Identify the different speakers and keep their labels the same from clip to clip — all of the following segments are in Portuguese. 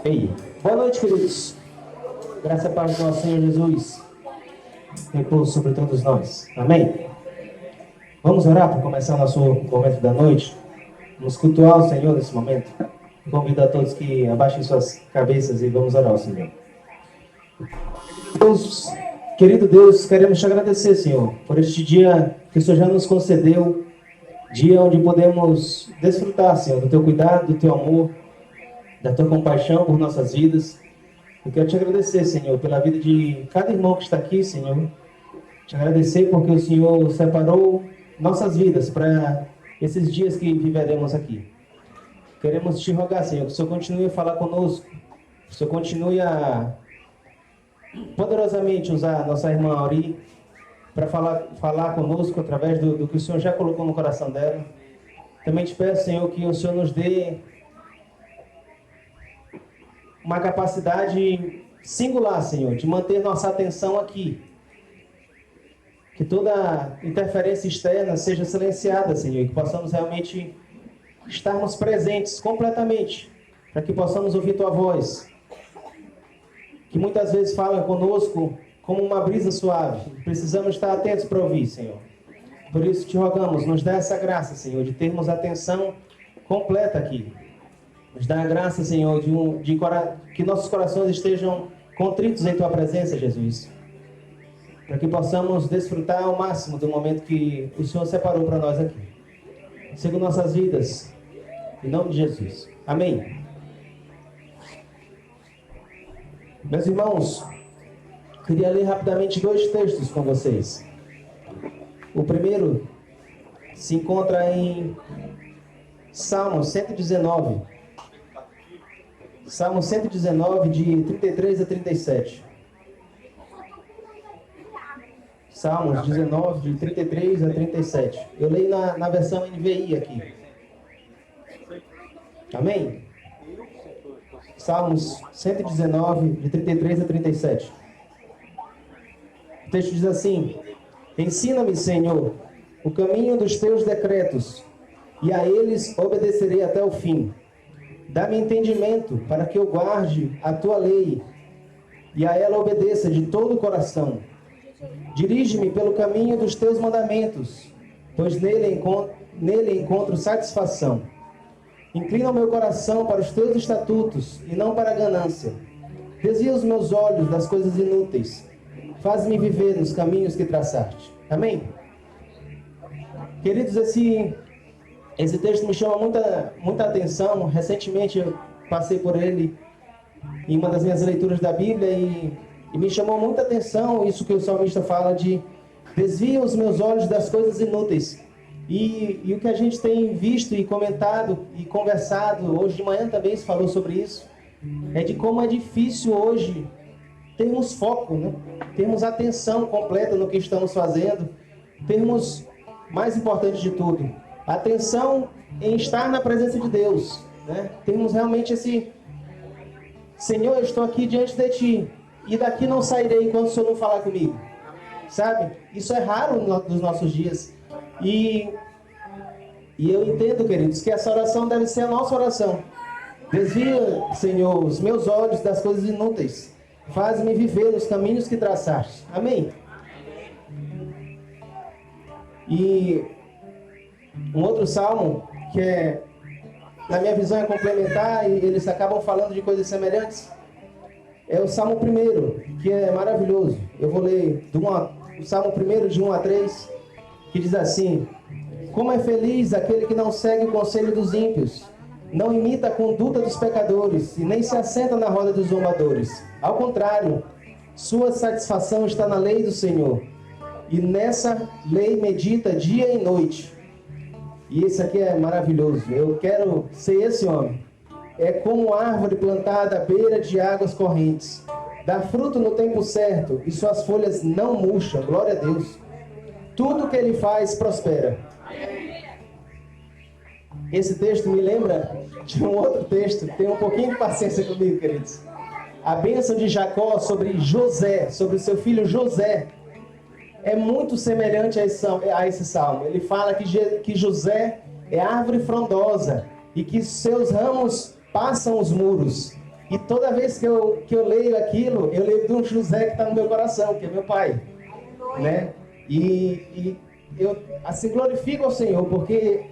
Speaker 1: Ei, boa noite, queridos. Graça e paz do nosso Senhor Jesus repouso sobre todos nós. Amém? Vamos orar para começar o nosso momento da noite. Vamos cultuar o Senhor nesse momento. Convido a todos que abaixem suas cabeças e vamos orar ao Senhor. Deus, querido Deus, queremos te agradecer, Senhor, por este dia que o Senhor já nos concedeu, dia onde podemos desfrutar, Senhor, do teu cuidado, do teu amor, da tua compaixão por nossas vidas. Eu quero te agradecer, Senhor, pela vida de cada irmão que está aqui, Senhor. Te agradecer porque o Senhor separou nossas vidas para esses dias que viveremos aqui. Queremos te rogar, Senhor, que o Senhor continue a falar conosco, que o Senhor continue a poderosamente usar a nossa irmã Auri para falar conosco através do que o Senhor já colocou no coração dela. Também te peço, Senhor, que o Senhor nos dê uma capacidade singular, Senhor, de manter nossa atenção aqui. Que toda interferência externa seja silenciada, Senhor, e que possamos realmente estarmos presentes completamente, para que possamos ouvir tua voz, que muitas vezes fala conosco como uma brisa suave. Precisamos estar atentos para ouvir, Senhor. Por isso te rogamos, nos dá essa graça, Senhor, de termos atenção completa aqui. Nos dá a graça, Senhor, que nossos corações estejam contritos em tua presença, Jesus. Para que possamos desfrutar ao máximo do momento que o Senhor separou para nós aqui. Segundo nossas vidas, em nome de Jesus. Amém. Meus irmãos, queria ler rapidamente 2 textos com vocês. O primeiro se encontra em Salmo 119. Salmo 119, de 33 a 37. Salmos 19, de 33 a 37. Eu leio na versão NVI aqui. Amém? Salmos 119, de 33 a 37. O texto diz assim: Ensina-me, Senhor, o caminho dos teus decretos, e a eles obedecerei até o fim. Dá-me entendimento para que eu guarde a tua lei, e a ela obedeça de todo o coração. Dirige-me pelo caminho dos teus mandamentos, pois nele encontro satisfação. Inclina o meu coração para os teus estatutos e não para a ganância. Desvia os meus olhos das coisas inúteis. Faz-me viver nos caminhos que traçaste. Amém? Queridos, esse texto me chama muita atenção. Recentemente eu passei por ele em uma das minhas leituras da Bíblia e me chamou muita atenção isso que o salmista fala de desvia os meus olhos das coisas inúteis. E o que a gente tem visto e comentado e conversado, hoje de manhã também se falou sobre isso, é de como é difícil hoje termos foco, né? Termos atenção completa no que estamos fazendo, termos, mais importante de tudo, atenção em estar na presença de Deus, né? Temos realmente esse Senhor, eu estou aqui diante de Ti e daqui não sairei enquanto o Senhor não falar comigo, sabe? Isso é raro nos nossos dias e eu entendo, queridos, que essa oração deve ser a nossa oração. Desvia, Senhor, os meus olhos das coisas inúteis, faz-me viver nos caminhos que traçaste. Amém? E um outro salmo que na minha visão é complementar e eles acabam falando de coisas semelhantes, é o Salmo 1, que é maravilhoso. Eu vou ler o Salmo 1, de 1 a 3, que diz assim: Como é feliz aquele que não segue o conselho dos ímpios, não imita a conduta dos pecadores e nem se assenta na roda dos zombadores. Ao contrário, sua satisfação está na lei do Senhor, e nessa lei medita dia e noite. E isso aqui é maravilhoso. Eu quero ser esse homem. É como árvore plantada à beira de águas correntes. Dá fruto no tempo certo e suas folhas não murcham. Glória a Deus. Tudo que ele faz prospera. Esse texto me lembra de um outro texto. Tenha um pouquinho de paciência comigo, queridos. A bênção de Jacó sobre José, sobre o seu filho José, é muito semelhante a esse salmo. Ele fala que José é árvore frondosa e que seus ramos passam os muros. E toda vez que eu leio aquilo, eu lembro de um José que está no meu coração, que é meu pai, né? E eu assim glorifico ao Senhor, porque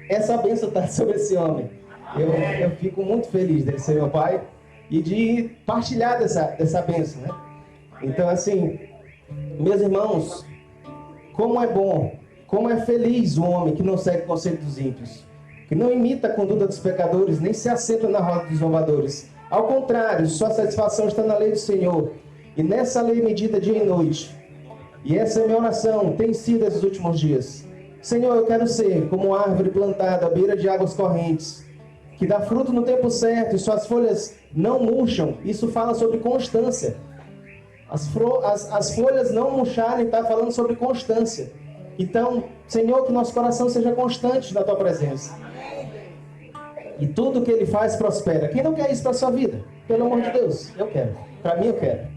Speaker 1: essa bênção está sobre esse homem. Eu fico muito feliz dele ser meu pai e de partilhar dessa bênção, né? Então, assim, meus irmãos, como é bom, como é feliz o homem que não segue o conselho dos ímpios, que não imita a conduta dos pecadores, nem se assenta na roda dos zombadores. Ao contrário, sua satisfação está na lei do Senhor, e nessa lei medita dia e noite. E essa é a minha oração, tem sido esses últimos dias. Senhor, eu quero ser como uma árvore plantada à beira de águas correntes, que dá fruto no tempo certo e suas folhas não murcham. Isso fala sobre constância. As folhas não murcharem, está falando sobre constância. Então, Senhor, que nosso coração seja constante na Tua presença. E tudo que Ele faz prospera. Quem não quer isso para a sua vida? Pelo amor de Deus, eu quero. Para mim, eu quero.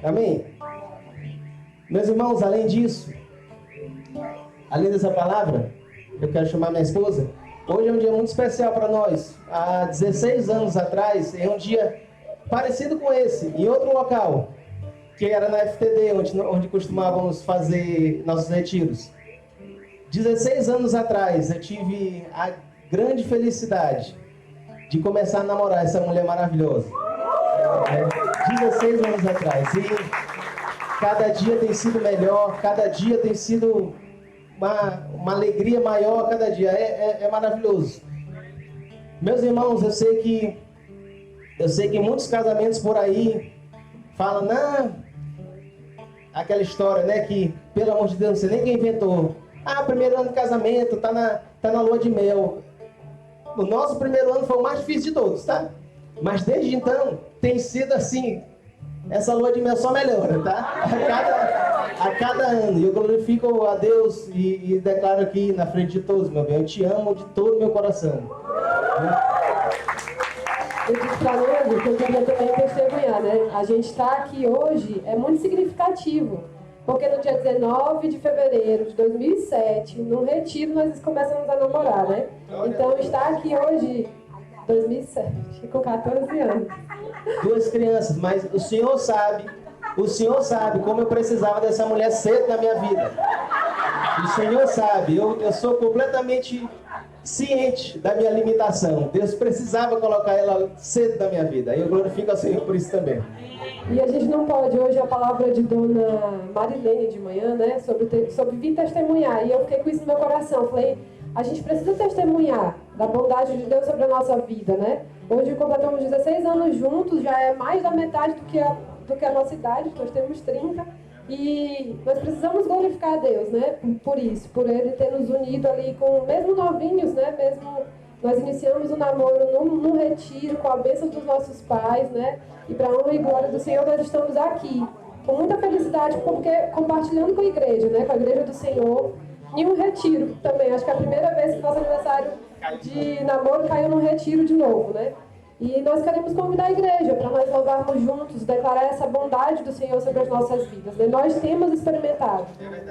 Speaker 1: Amém? Meus irmãos, além disso, além dessa palavra, eu quero chamar minha esposa. Hoje é um dia muito especial para nós. Há 16 anos atrás, é um dia parecido com esse, em outro local, que era na FTD, onde costumávamos fazer nossos retiros. 16 anos atrás, eu tive a grande felicidade de começar a namorar essa mulher maravilhosa. 16 anos atrás. E cada dia tem sido melhor, cada dia tem sido uma alegria maior, cada dia. É maravilhoso. Meus irmãos, eu sei que muitos casamentos por aí falam, não, aquela história, né, que, pelo amor de Deus, não sei nem quem inventou. Primeiro ano de casamento, tá na lua de mel. O nosso primeiro ano foi o mais difícil de todos, tá? Mas desde então, tem sido assim, essa lua de mel só melhora, tá? A cada ano. E eu glorifico a Deus e declaro aqui na frente de todos, meu bem, eu te amo de todo o meu coração.
Speaker 2: Eu disse para nós que eu queria também testemunhar, né? A gente está aqui hoje, é muito significativo, porque no dia 19 de fevereiro de 2007, num retiro, nós começamos a namorar, né? Então, estar aqui hoje, 2007, com 14 anos.
Speaker 1: 2 crianças, mas o Senhor sabe como eu precisava dessa mulher cedo na minha vida. O Senhor sabe, eu sou completamente ciente da minha limitação. Deus precisava colocar ela cedo na minha vida. E eu glorifico ao Senhor por isso também.
Speaker 2: E a gente não pode, hoje a palavra de Dona Marilene de manhã, né, sobre vir testemunhar. E eu fiquei com isso no meu coração. Falei, a gente precisa testemunhar da bondade de Deus sobre a nossa vida, né? Hoje completamos 16 anos juntos, já é mais da metade do que a nossa idade, nós temos 30. E nós precisamos glorificar a Deus, né? Por isso, por Ele ter nos unido ali, mesmo novinhos, né? Mesmo nós iniciamos o namoro num retiro, com a bênção dos nossos pais, né? E para a honra e glória do Senhor, nós estamos aqui com muita felicidade, porque compartilhando com a igreja, né? Com a igreja do Senhor, e um retiro também. Acho que é a primeira vez que nosso aniversário de namoro caiu num retiro de novo, né? E nós queremos convidar a igreja para nós louvarmos juntos, declarar essa bondade do Senhor sobre as nossas vidas, né? Nós temos experimentado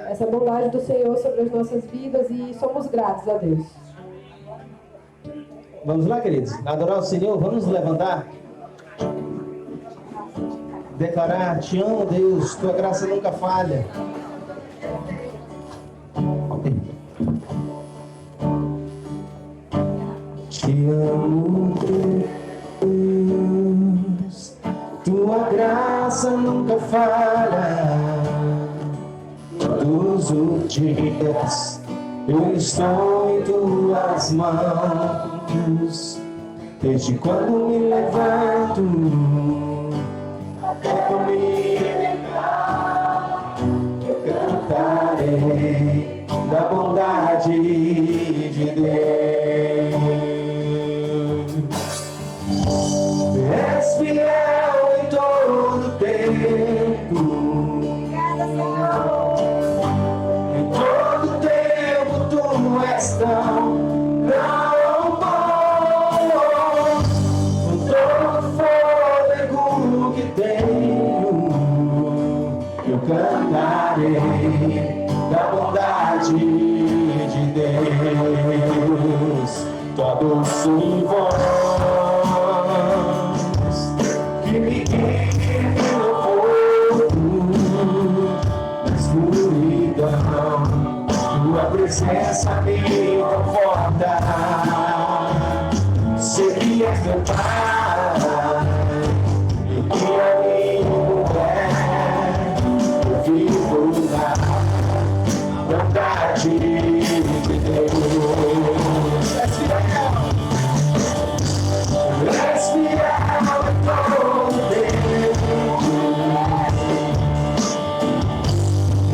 Speaker 2: essa bondade do Senhor sobre as nossas vidas e somos gratos a Deus.
Speaker 1: Vamos lá, queridos? Adorar o Senhor, vamos nos levantar. Declarar, te amo, Deus, tua graça nunca falha. Te amo, Deus, tua graça nunca falha. Todos os dias eu estou em tuas mãos. Desde quando me levanto até me levar, eu cantarei da bondade de Deus. És fiel em todo tempo, em todo tempo tu és tão bom. Com todo fôlego que tenho, eu cantarei da bondade de Deus. Tua doce voz
Speaker 3: presença me conforta. Sei que és meu Pai, e que amigo é. Eu vivo na bondade de Deus. És fiel em todo tempo.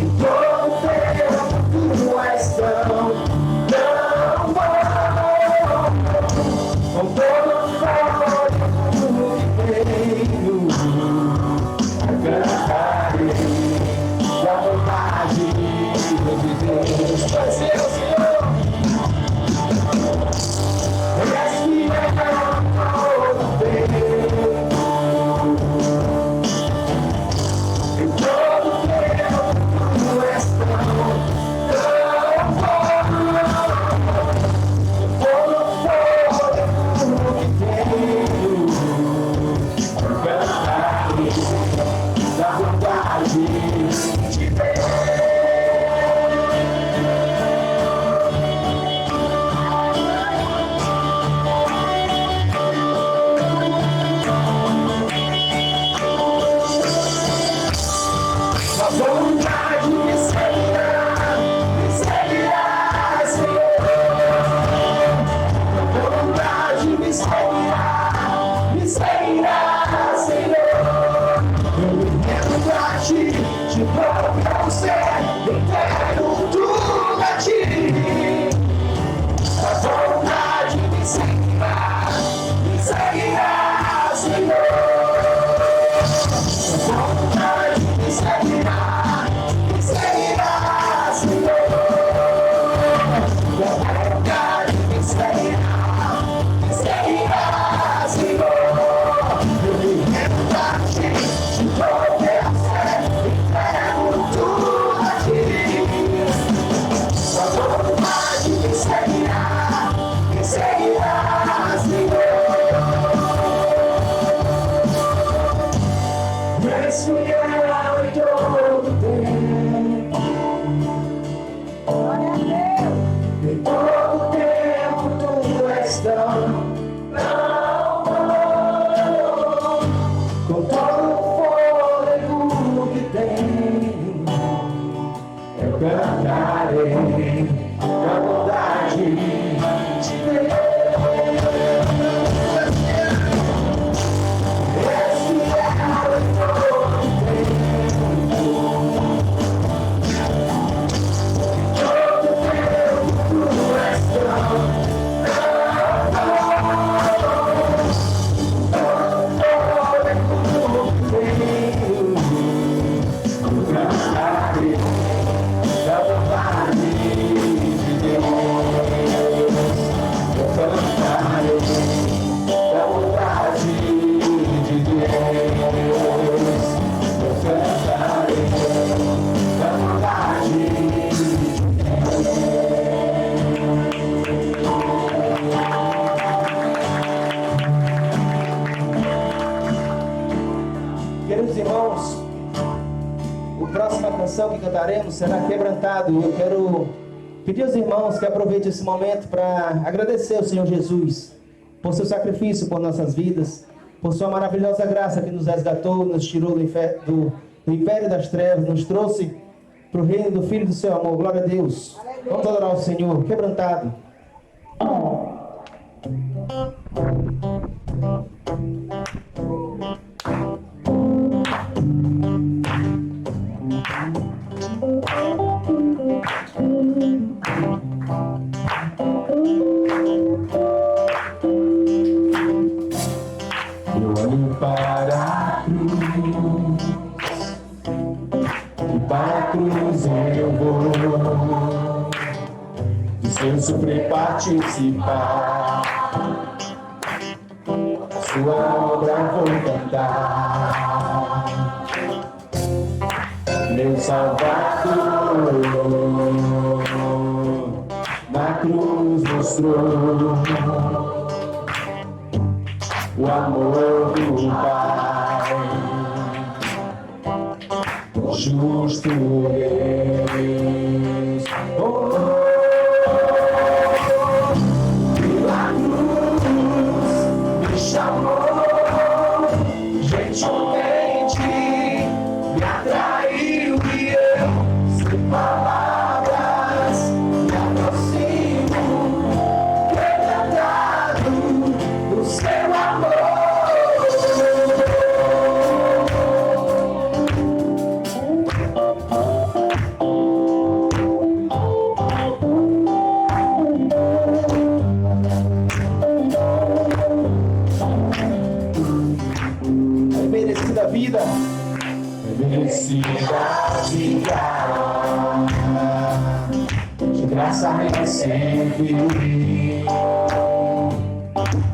Speaker 3: Em todo tempo tu és tão bom. Com todo o fôlego que tenho, cantarei da vontade de Deus. Vai ser o Senhor. És fiel em todo tempo. Em todo tempo tu és tão bom.
Speaker 1: Que cantaremos será quebrantado. Eu quero pedir aos irmãos que aproveitem esse momento para agradecer ao Senhor Jesus por seu sacrifício por nossas vidas, por sua maravilhosa graça que nos resgatou, nos tirou do império das trevas, nos trouxe para o reino do Filho do seu amor. Glória a Deus. Vamos adorar o Senhor quebrantado.
Speaker 3: Eu olho para a cruz, e para a cruz eu vou, do seu sofrer participar, a sua obra vou cantar. Meu Salvador na cruz mostrou o amor do Pai, justo Deus. Oh,
Speaker 1: merecida vida.
Speaker 3: Merecida vida, de graça recebi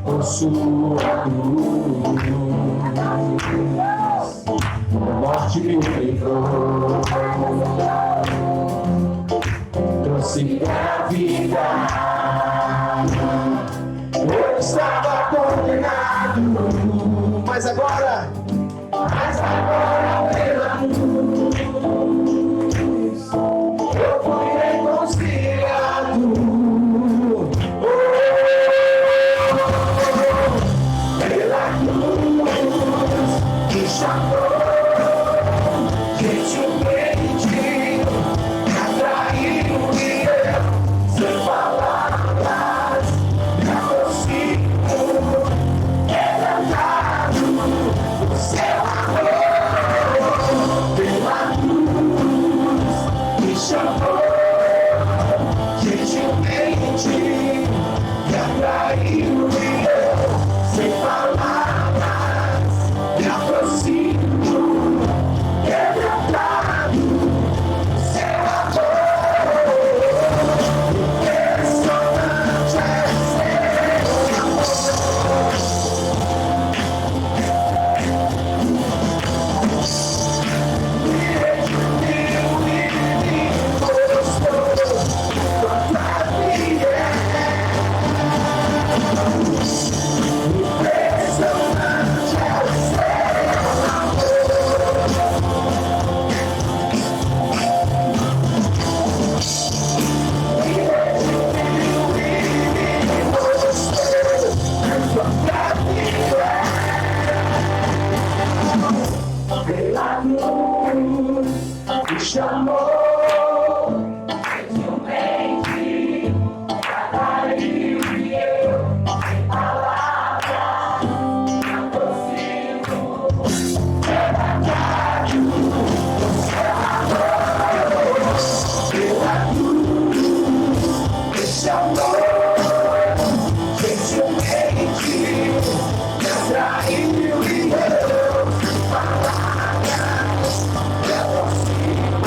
Speaker 3: por sua cruz, a morte me livrou, trouxe pra vida. Eu estava condenado,
Speaker 1: Mas agora
Speaker 3: pela luz eu fui reconciliado. Pela cruz que chamou, gentilmente me atraiu e eu, sem palavras, me aproximo, quebrantado do seu amor. Pela cruz que chamou, gentilmente me atraiu e eu, sem palavras, me aproximo, quebrantado do seu amor. Impressionante é seu amor. Me redimiu e me mostrou quanto é fiel. Impressionante é seu amor. Me redimiu e me mostrou quanto é fiel. Pela cruz me chamou, gentilmente atraiu e eu, sem palavras, me aproximo, quebrantado do seu amor. Pela cruz me chamou, gentilmente me atraiu e eu, sem palavras, me aproximo,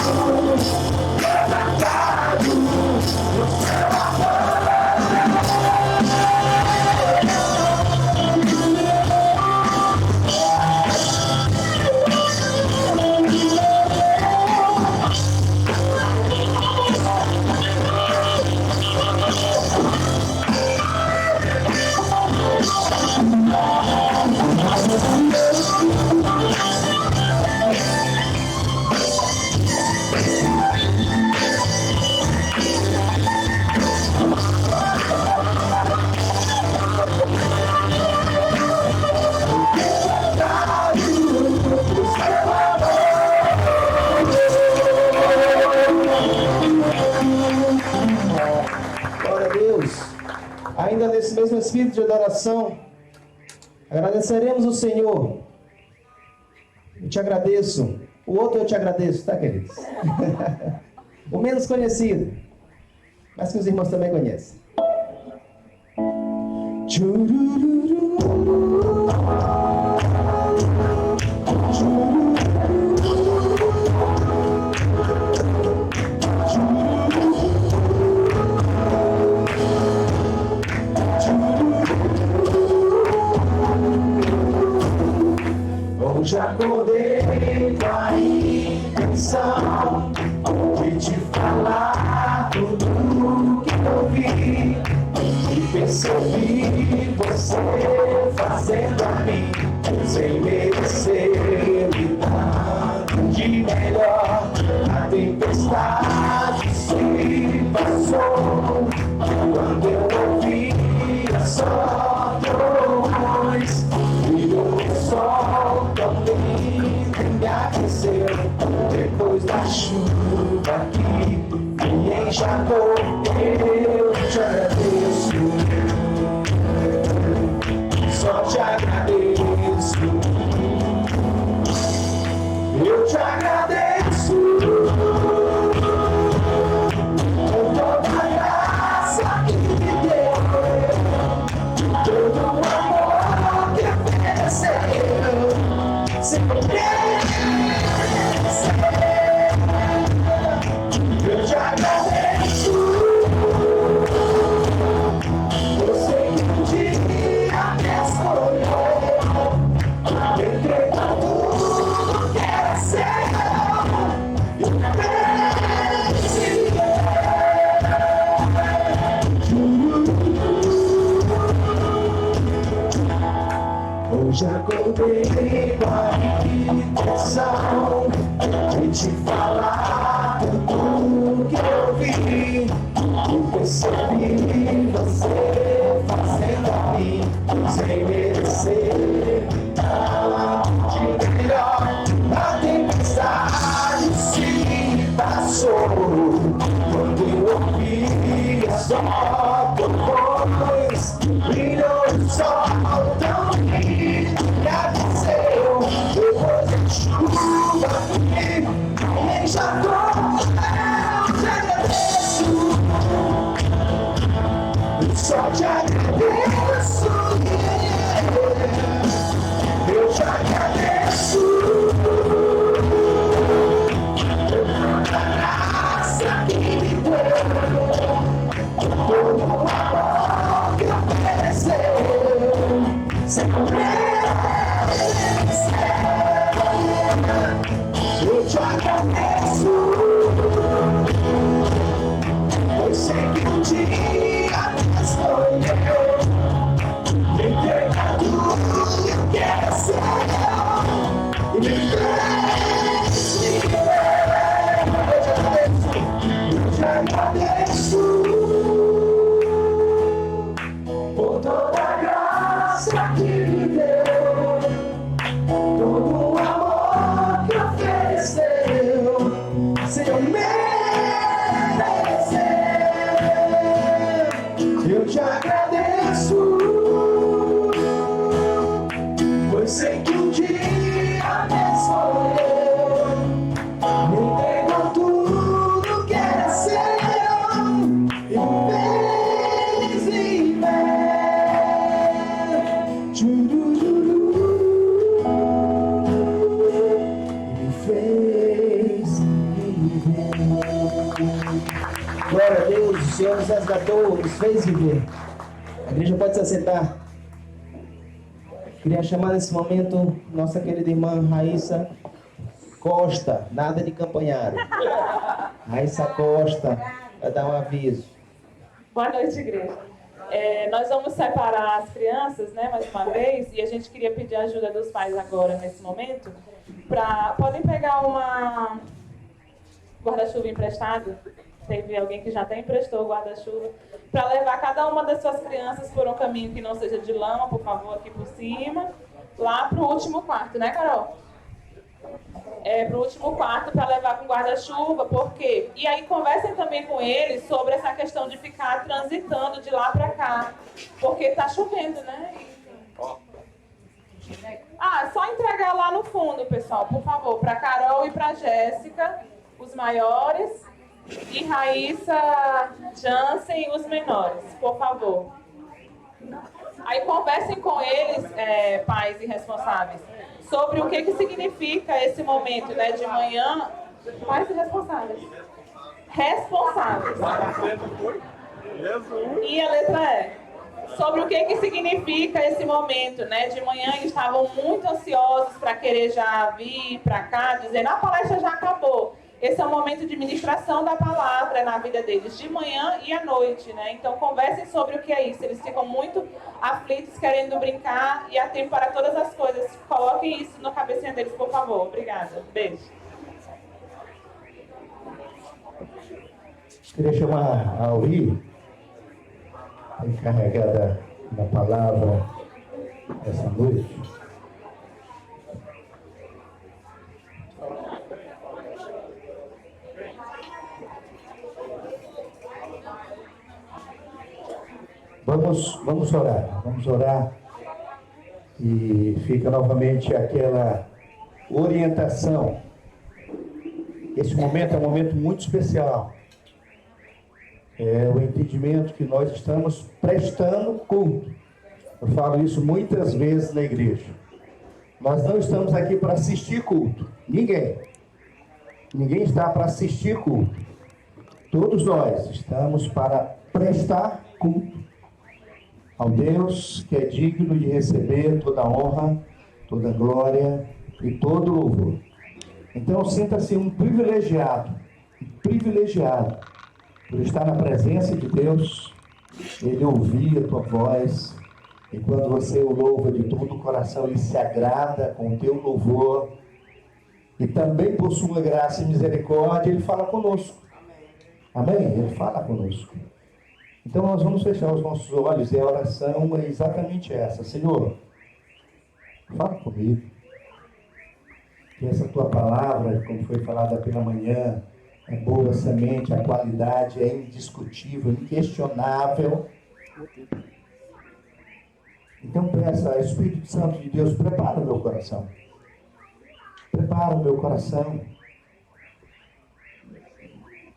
Speaker 3: quebrantado do seu amor.
Speaker 1: glória a Deus. Ainda nesse mesmo espírito de adoração, agradeceremos o Senhor. Eu te agradeço. O outro eu te agradeço, tá, queridos? O menos conhecido, mas que os irmãos também conhecem. Tchurururu.
Speaker 3: Hoje acordei com a intenção de te falar tudo que eu vi e percebi você fazendo a mim sem merecer me dando de melhor. A tempestade se passou quando eu ouvia só trovões e o sol tão lindo me aqueceu depois da chuva que me encharcou. Eu te agradeço, só te agradeço. Eu te agradeço por toda a graça que me deu, todo o amor que ofereceu. Sempre eu tenho a intenção de te falar tudo que eu vi e percebi você fazendo a mim sem merecer nada de melhor. A tempestade se passou quando eu ouvi a sua voz. Brilhou o sol tão lindo que aqueceu depois da chuva que nem já tô, eu te agradeço. Eu só te agradeço, eu te agradeço. Pela graça que me deu, todo o amor que ofereceu, sem merecer. Eu te agradeço, eu sei que um dia me escolheu, me entrega tudo que é seu e me fez viver. Eu te agradeço por toda a graça que me deu, todo o amor que ofereceu, sem eu merecer. Eu te agradeço, pois sei que um dia me escolheu, me entregou tudo que era seu e me fez viver. E me fez viver.
Speaker 1: Glória a Deus, o Senhor nos resgatou, nos fez viver. A igreja pode se assentar. Queria chamar nesse momento nossa querida irmã Raíssa Costa, nada de campanharo. Raíssa Costa, vai dar um aviso.
Speaker 4: Boa noite, igreja. Nós vamos separar as crianças, né, mais uma vez, e a gente queria pedir a ajuda dos pais agora, nesse momento, podem pegar uma guarda-chuva emprestado. Teve alguém que já até emprestou o guarda-chuva, para levar cada uma das suas crianças por um caminho que não seja de lama, por favor, aqui por cima, lá para o último quarto, né, Carol? Para o último quarto para levar com guarda-chuva, por quê? E aí conversem também com eles sobre essa questão de ficar transitando de lá para cá, porque tá chovendo, né? Só entregar lá no fundo, pessoal, por favor, para Carol e para Jéssica, os maiores, e Raíssa, Jansen, os menores, por favor. Aí conversem com eles, pais e responsáveis, sobre o que significa esse momento, né, de manhã. Pais e responsáveis. Responsáveis. E a letra E. Sobre o que significa esse momento, né? De manhã eles estavam muito ansiosos para querer já vir para cá, dizendo, a palestra já acabou. Esse é um momento de ministração da palavra na vida deles, de manhã e à noite, né? Então conversem sobre o que é isso. Eles ficam muito aflitos, querendo brincar, e há tempo para todas as coisas. Coloquem isso na cabecinha deles, por favor. Obrigada. Beijo.
Speaker 5: Queria chamar a Auri, encarregada da palavra essa noite. Vamos orar. E fica novamente aquela orientação. Esse momento é um momento muito especial. É o entendimento que nós estamos prestando culto. Eu falo isso muitas vezes na igreja. Nós não estamos aqui para assistir culto. Ninguém está para assistir culto. Todos nós estamos para prestar culto ao Deus que é digno de receber toda a honra, toda a glória e todo o louvor. Então sinta-se um privilegiado por estar na presença de Deus, Ele ouvir a tua voz, E quando você o louva de todo o coração, ele se agrada com o teu louvor. E também por sua graça e misericórdia, ele fala conosco. Amém? Ele fala conosco. Então nós vamos fechar os nossos olhos e a oração é exatamente essa. Senhor, fala comigo. Que essa tua palavra, como foi falada pela manhã, é boa semente, a qualidade é indiscutível, inquestionável. Então peça, Espírito Santo de Deus, prepara o meu coração. Prepara o meu coração.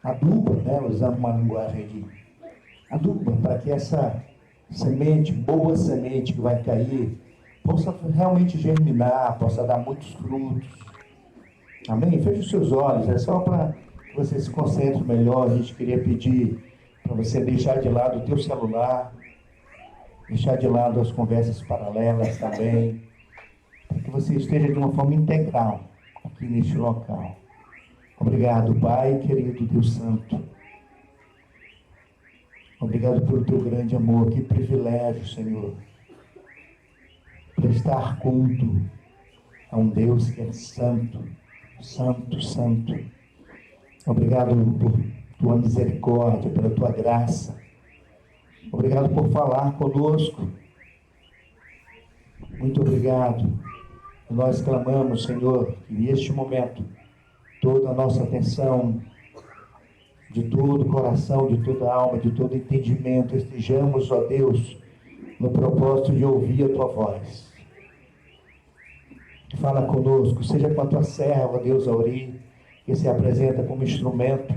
Speaker 5: Aduba, né? Usando uma linguagem de aduba, para que essa semente, boa semente que vai cair, possa realmente germinar, possa dar muitos frutos. Amém? Feche os seus olhos, é só para que você se concentre melhor. A gente queria pedir para você deixar de lado o teu celular, deixar de lado as conversas paralelas também, para que você esteja de uma forma integral aqui neste local. Obrigado, Pai, querido Deus Santo. Obrigado pelo teu grande amor. Que privilégio, Senhor, prestar culto a um Deus que é santo, santo, santo. Obrigado por tua misericórdia, pela tua graça. Obrigado por falar conosco. Muito obrigado. Nós clamamos, Senhor, que neste momento toda a nossa atenção, de todo o coração, de toda a alma, de todo entendimento, estejamos, ó Deus, no propósito de ouvir a tua voz. Fala conosco, seja com a tua serva, Deus, Auri, que se apresenta como instrumento.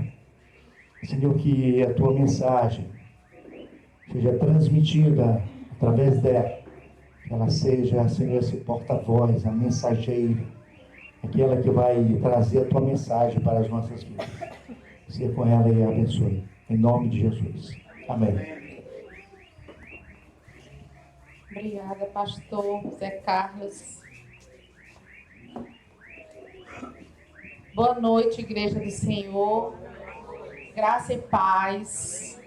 Speaker 5: Senhor, que a tua mensagem seja transmitida através dela, que ela seja, Senhor, esse porta-voz, a mensageira, aquela que vai trazer a tua mensagem para as nossas vidas. Seja com ela e abençoe. Em nome de Jesus. Amém.
Speaker 6: Obrigada, pastor Zé Carlos. Boa noite, Igreja do Senhor. Graça e paz.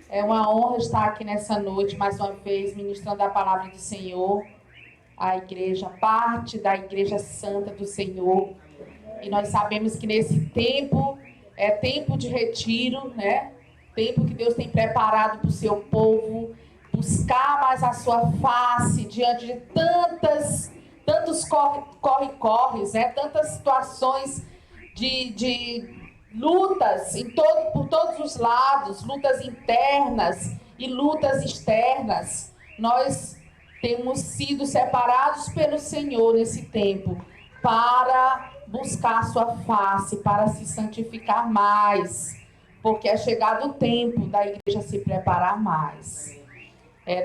Speaker 6: É uma honra estar aqui nessa noite, mais uma vez, ministrando a palavra do Senhor. A igreja, parte da Igreja Santa do Senhor. E nós sabemos que nesse tempo, é tempo de retiro, né? Tempo que Deus tem preparado para o seu povo, buscar mais a sua face diante de tantos corre-corres, né? Tantas situações de lutas por todos os lados, lutas internas e lutas externas. Nós temos sido separados pelo Senhor nesse tempo para buscar a sua face, para se santificar mais, porque é chegado o tempo da igreja se preparar mais.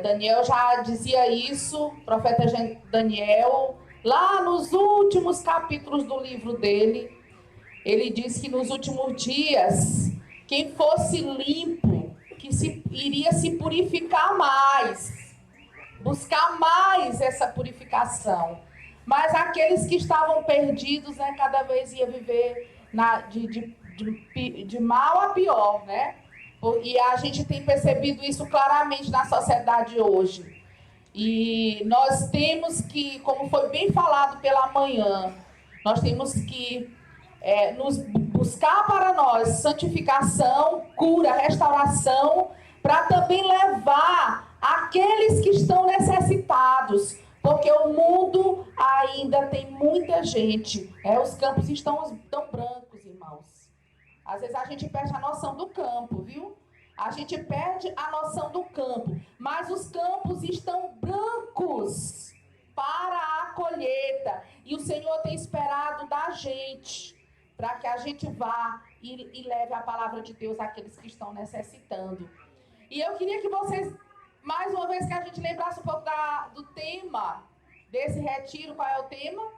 Speaker 6: Daniel já dizia isso, o profeta Daniel, lá nos últimos capítulos do livro dele, ele diz que nos últimos dias, quem fosse limpo, iria se purificar mais, buscar mais essa purificação. Mas aqueles que estavam perdidos, né, cada vez ia viver de mal a pior, né? E a gente tem percebido isso claramente na sociedade hoje. E nós temos que, como foi bem falado pela manhã, nós temos que nos buscar para nós santificação, cura, restauração, para também levar aqueles que estão necessitados. Porque o mundo ainda tem muita gente. Os campos estão tão brancos, irmãos. Às vezes a gente perde a noção do campo, viu? A gente perde a noção do campo. Mas os campos estão brancos para a colheita. E o Senhor tem esperado da gente, para que a gente vá e leve a palavra de Deus àqueles que estão necessitando. E eu queria que vocês, mais uma vez, que a gente lembrasse um pouco do tema desse retiro. Qual é o tema?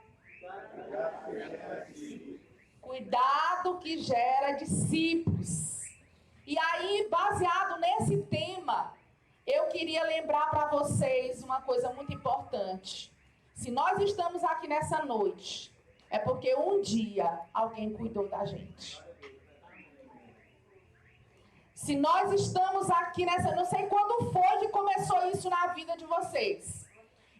Speaker 6: Cuidado que gera discípulos. E aí, baseado nesse tema, eu queria lembrar para vocês uma coisa muito importante. Se nós estamos aqui nessa noite, é porque um dia alguém cuidou da gente. Se nós estamos aqui nessa... Não sei quando foi que começou isso na vida de vocês.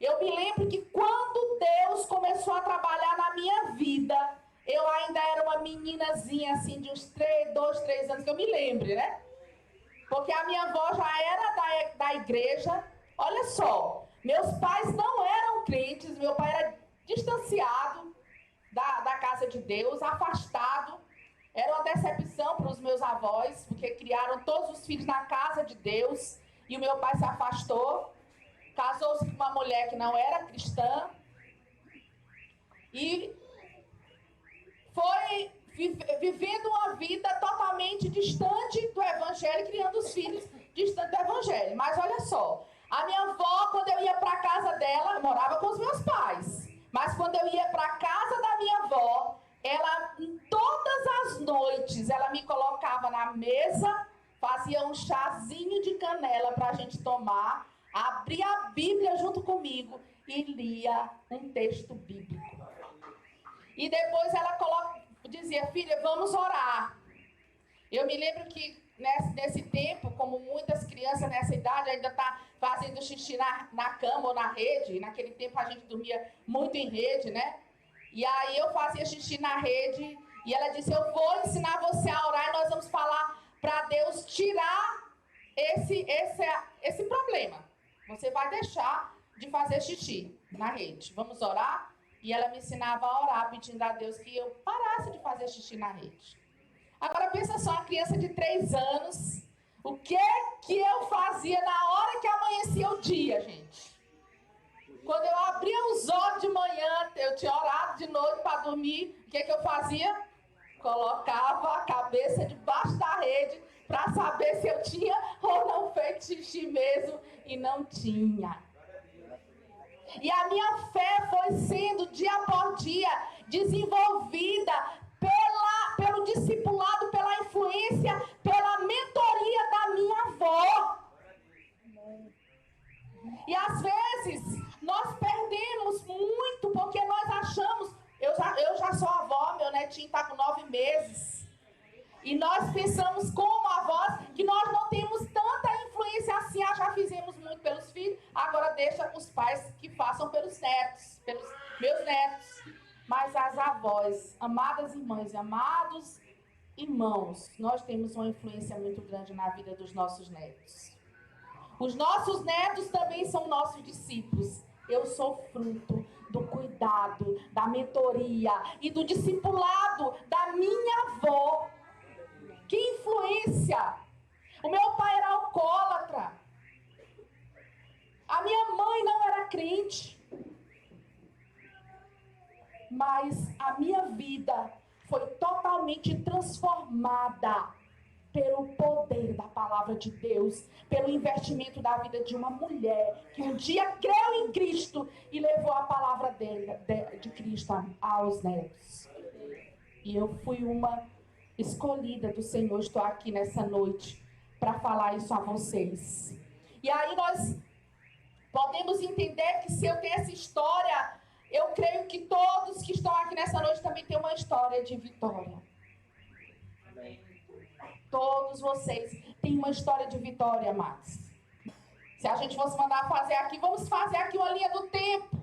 Speaker 6: Eu me lembro que quando Deus começou a trabalhar na minha vida, eu ainda era uma meninazinha, assim, de uns 2, 3 anos, que eu me lembre, né? Porque a minha avó já era da igreja. Olha só, meus pais não eram crentes, meu pai era distanciado da casa de Deus, afastado. Era uma decepção para os meus avós, porque criaram todos os filhos na casa de Deus, e o meu pai se afastou, casou-se com uma mulher que não era cristã, e foi vivendo uma vida totalmente distante do evangelho, criando os filhos distante do evangelho. Mas olha só, a minha avó, quando eu ia para a casa dela, eu morava com os meus pais, mas quando eu ia para a casa da minha avó, ela, em todas as noites, ela me colocava na mesa, fazia um chazinho de canela para a gente tomar, abria a Bíblia junto comigo e lia um texto bíblico. E depois ela dizia, filha, vamos orar. Eu me lembro que nesse tempo, como muitas crianças nessa idade ainda tá fazendo xixi na cama ou na rede, naquele tempo a gente dormia muito em rede, né? E aí eu fazia xixi na rede e ela disse, eu vou ensinar você a orar e nós vamos falar para Deus tirar esse problema. Você vai deixar de fazer xixi na rede. Vamos orar? E ela me ensinava a orar, pedindo a Deus que eu parasse de fazer xixi na rede. Agora pensa só, uma criança de 3 anos, o que eu fazia na hora que amanhecia o dia, gente? Quando eu abria os olhos de manhã, eu tinha orado de noite para dormir, o que eu fazia? Colocava a cabeça debaixo da rede para saber se eu tinha ou não feito xixi mesmo, e não tinha. E a minha fé foi sendo, dia após dia, desenvolvida pelo discipulado, pela influência, pela mentoria da minha avó. E às vezes nós perdemos muito porque nós achamos, eu já sou avó, meu netinho está com 9 meses. E nós pensamos como avós que nós não temos tanta influência assim. Já fizemos muito pelos filhos, agora deixa os pais que façam pelos netos, pelos meus netos. Mas as avós, amadas irmãs e amados irmãos, nós temos uma influência muito grande na vida dos nossos netos. Os nossos netos também são nossos discípulos. Eu sou fruto do cuidado, da mentoria e do discipulado da minha avó. Que influência! O meu pai era alcoólatra. A minha mãe não era crente. Mas a minha vida foi totalmente transformada pelo poder da palavra de Deus, pelo investimento da vida de uma mulher que um dia creu em Cristo e levou a palavra de Cristo aos netos. E eu fui uma escolhida do Senhor, estou aqui nessa noite para falar isso a vocês. E aí nós podemos entender que se eu tenho essa história, eu creio que todos que estão aqui nessa noite também têm uma história de vitória. Amém. Todos vocês têm uma história de vitória, amados. Se a gente fosse mandar fazer aqui, vamos fazer aqui uma linha do tempo.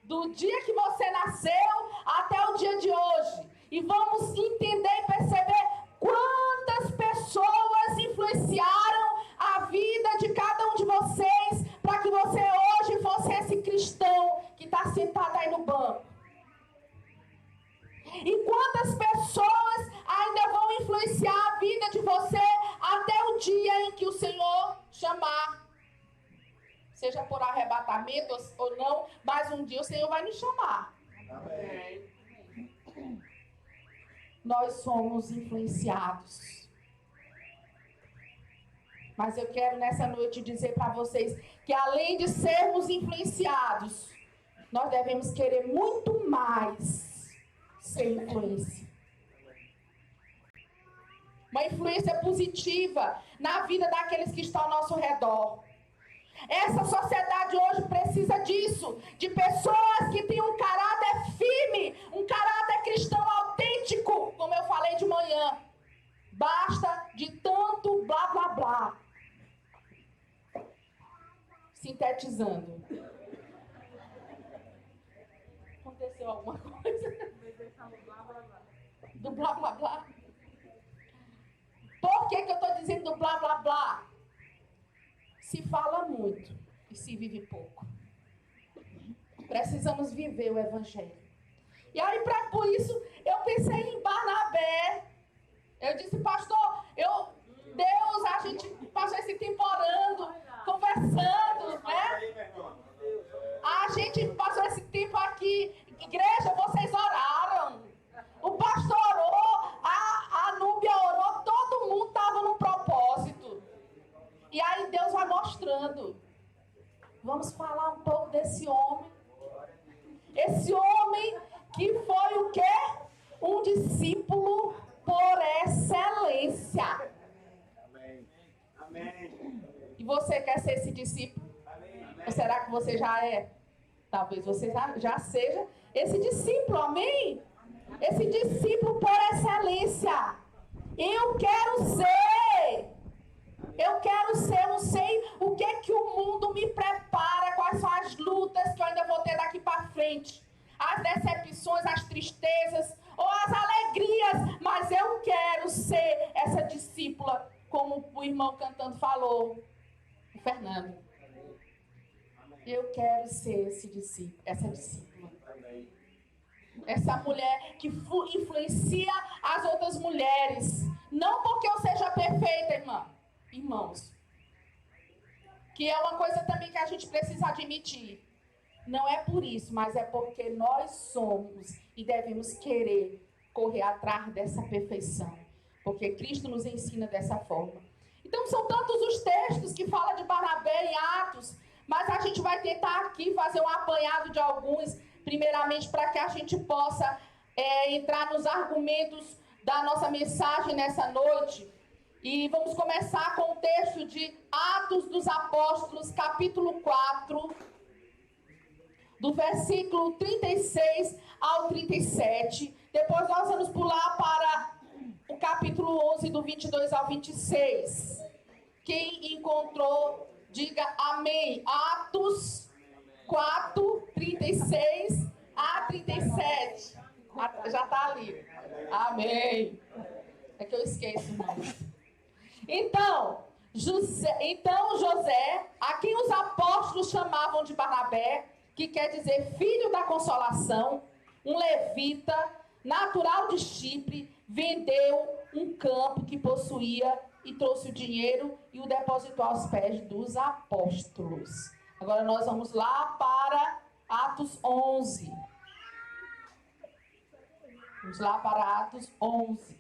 Speaker 6: Do dia que você nasceu até o dia de hoje. E vamos entender e perceber quantas pessoas influenciaram a vida de cada um de vocês para que você hoje fosse esse cristão que está sentado aí no banco. E quantas pessoas ainda vão influenciar a vida de você até o dia em que o Senhor chamar. Seja por arrebatamento ou não, mas um dia o Senhor vai nos chamar. Amém. Nós somos influenciados. Mas eu quero nessa noite dizer para vocês que além de sermos influenciados, nós devemos querer muito mais ser influência. Uma influência positiva na vida daqueles que estão ao nosso redor. Essa sociedade hoje precisa disso, de pessoas que têm um caráter firme, um caráter cristão autêntico, como eu falei de manhã. Basta de tanto blá profetizando. Aconteceu alguma coisa? Do blá blá blá. Por que eu estou dizendo do blá blá blá? Se fala muito e se vive pouco. Precisamos viver o evangelho. E aí, por isso, eu pensei em Barnabé. Eu disse, pastor, Deus, a gente passou esse tempo orando, conversando, né? A gente passou esse tempo aqui. Igreja, vocês oraram. O pastor orou, a Núbia orou, todo mundo estava num propósito. E aí Deus vai mostrando. Vamos falar um pouco desse homem. Esse homem que foi o quê? Um discípulo por excelência.
Speaker 5: Amém. Amém.
Speaker 6: E você quer ser esse discípulo?
Speaker 5: Amém.
Speaker 6: Ou será que você já é? Talvez você já seja esse discípulo, amém? Esse discípulo por excelência. Eu quero ser. Eu não sei o que o mundo me prepara, quais são as lutas que eu ainda vou ter daqui para frente. As decepções, as tristezas ou as alegrias, mas eu quero ser essa discípula, como o irmão cantando falou, o Fernando. Eu quero ser esse discípulo, essa discípula. Essa mulher que influencia as outras mulheres. Não porque eu seja perfeita, irmãos. Que é uma coisa também que a gente precisa admitir. Não é por isso, mas é porque nós somos e devemos querer correr atrás dessa perfeição. Porque Cristo nos ensina dessa forma. Então são tantos os textos que falam de Barnabé em Atos, mas a gente vai tentar aqui fazer um apanhado de alguns, primeiramente para que a gente possa entrar nos argumentos da nossa mensagem nessa noite. E vamos começar com o texto de Atos dos Apóstolos, capítulo 4, do versículo 36 ao 37. Depois nós vamos pular para o capítulo 11, do 22 ao 26. Quem encontrou, diga amém. Atos 4, 36 a 37. Já está ali. Amém. É que eu esqueço, irmãos. Então, José, a quem os apóstolos chamavam de Barnabé, que quer dizer filho da consolação, um levita, natural de Chipre, vendeu um campo que possuía e trouxe o dinheiro e o depositou aos pés dos apóstolos. Agora nós vamos lá para Atos 11. Vamos lá para Atos 11.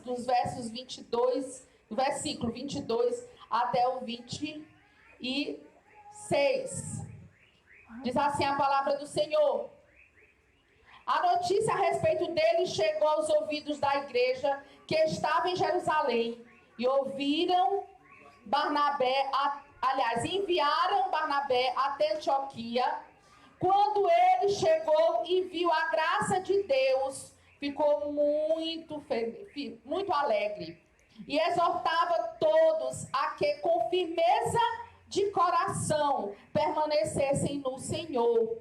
Speaker 6: Dos versos 22, do versículo 22 até o 26. Diz assim a palavra do Senhor. A notícia a respeito dele chegou aos ouvidos da igreja que estava em Jerusalém. E ouviram Barnabé, enviaram Barnabé até Antioquia. Quando ele chegou e viu a graça de Deus, ficou muito alegre. E exortava todos a que com firmeza de coração permanecessem no Senhor.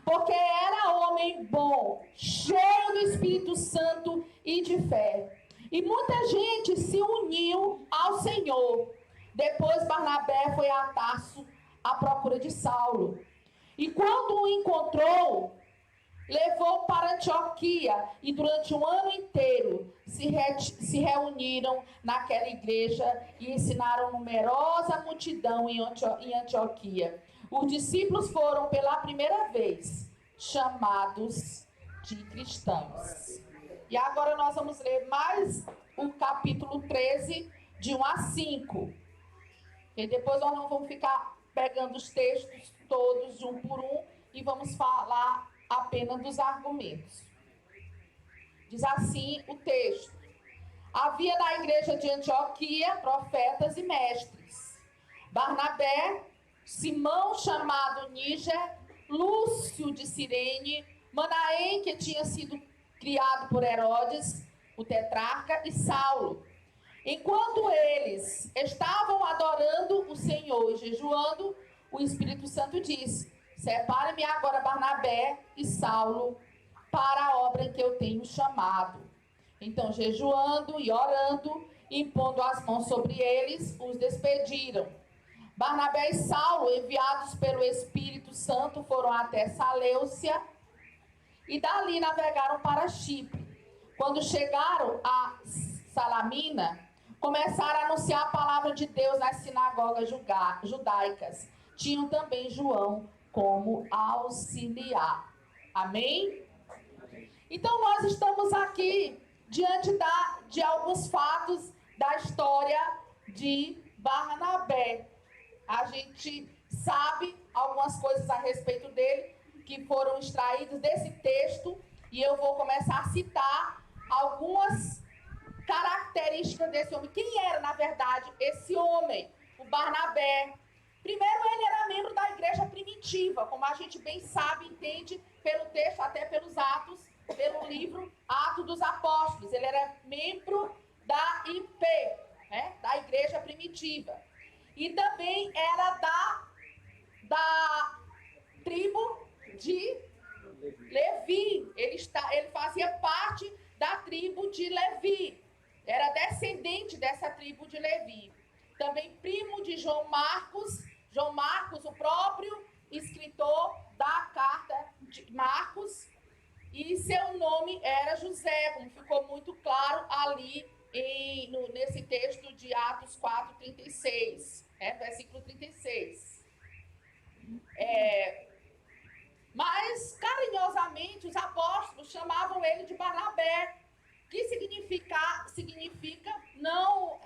Speaker 6: Porque era homem bom, cheio do Espírito Santo e de fé. E muita gente se uniu ao Senhor. Depois Barnabé foi a Tarso à procura de Saulo. E quando o encontrou, levou para Antioquia. E durante um ano inteiro se reuniram naquela igreja e ensinaram numerosa multidão em Antioquia. Os discípulos foram pela primeira vez chamados de cristãos. E agora nós vamos ler mais o capítulo 13, de 1 a 5. E depois nós não vamos ficar pegando os textos todos de um por um e vamos falar apenas dos argumentos. Diz assim o texto: havia na igreja de Antioquia profetas e mestres: Barnabé, Simão chamado Níger, Lúcio de Cirene, Manaém, que tinha sido criado por Herodes, o tetrarca, e Saulo. Enquanto eles estavam adorando o Senhor e jejuando, o Espírito Santo disse: separe-me agora Barnabé e Saulo para a obra em que eu tenho chamado. Então, jejuando e orando, impondo as mãos sobre eles, os despediram. Barnabé e Saulo, enviados pelo Espírito Santo, foram até Seleucia e dali navegaram para Chipre. Quando chegaram a Salamina, começaram a anunciar a palavra de Deus nas sinagogas judaicas. Tinham também João como auxiliar. Amém? Então nós estamos aqui diante de alguns fatos da história de Barnabé. A gente sabe algumas coisas a respeito dele que foram extraídas desse texto e eu vou começar a citar algumas características desse homem. Quem era, na verdade, esse homem? O Barnabé. Primeiro, ele era membro da igreja primitiva, como a gente bem sabe, entende pelo texto, até pelos Atos, pelo livro Atos dos Apóstolos. Ele era membro da IP, né, da igreja primitiva. E também era da tribo de Levi. Ele fazia parte da tribo de Levi. Era descendente dessa tribo de Levi. Também primo de João Marcos. João Marcos, o próprio escritor da carta de Marcos. E seu nome era José, como ficou muito claro ali nesse texto de Atos 4:36, versículo 36. Mas, carinhosamente, os apóstolos chamavam ele de Barnabé, que significa não,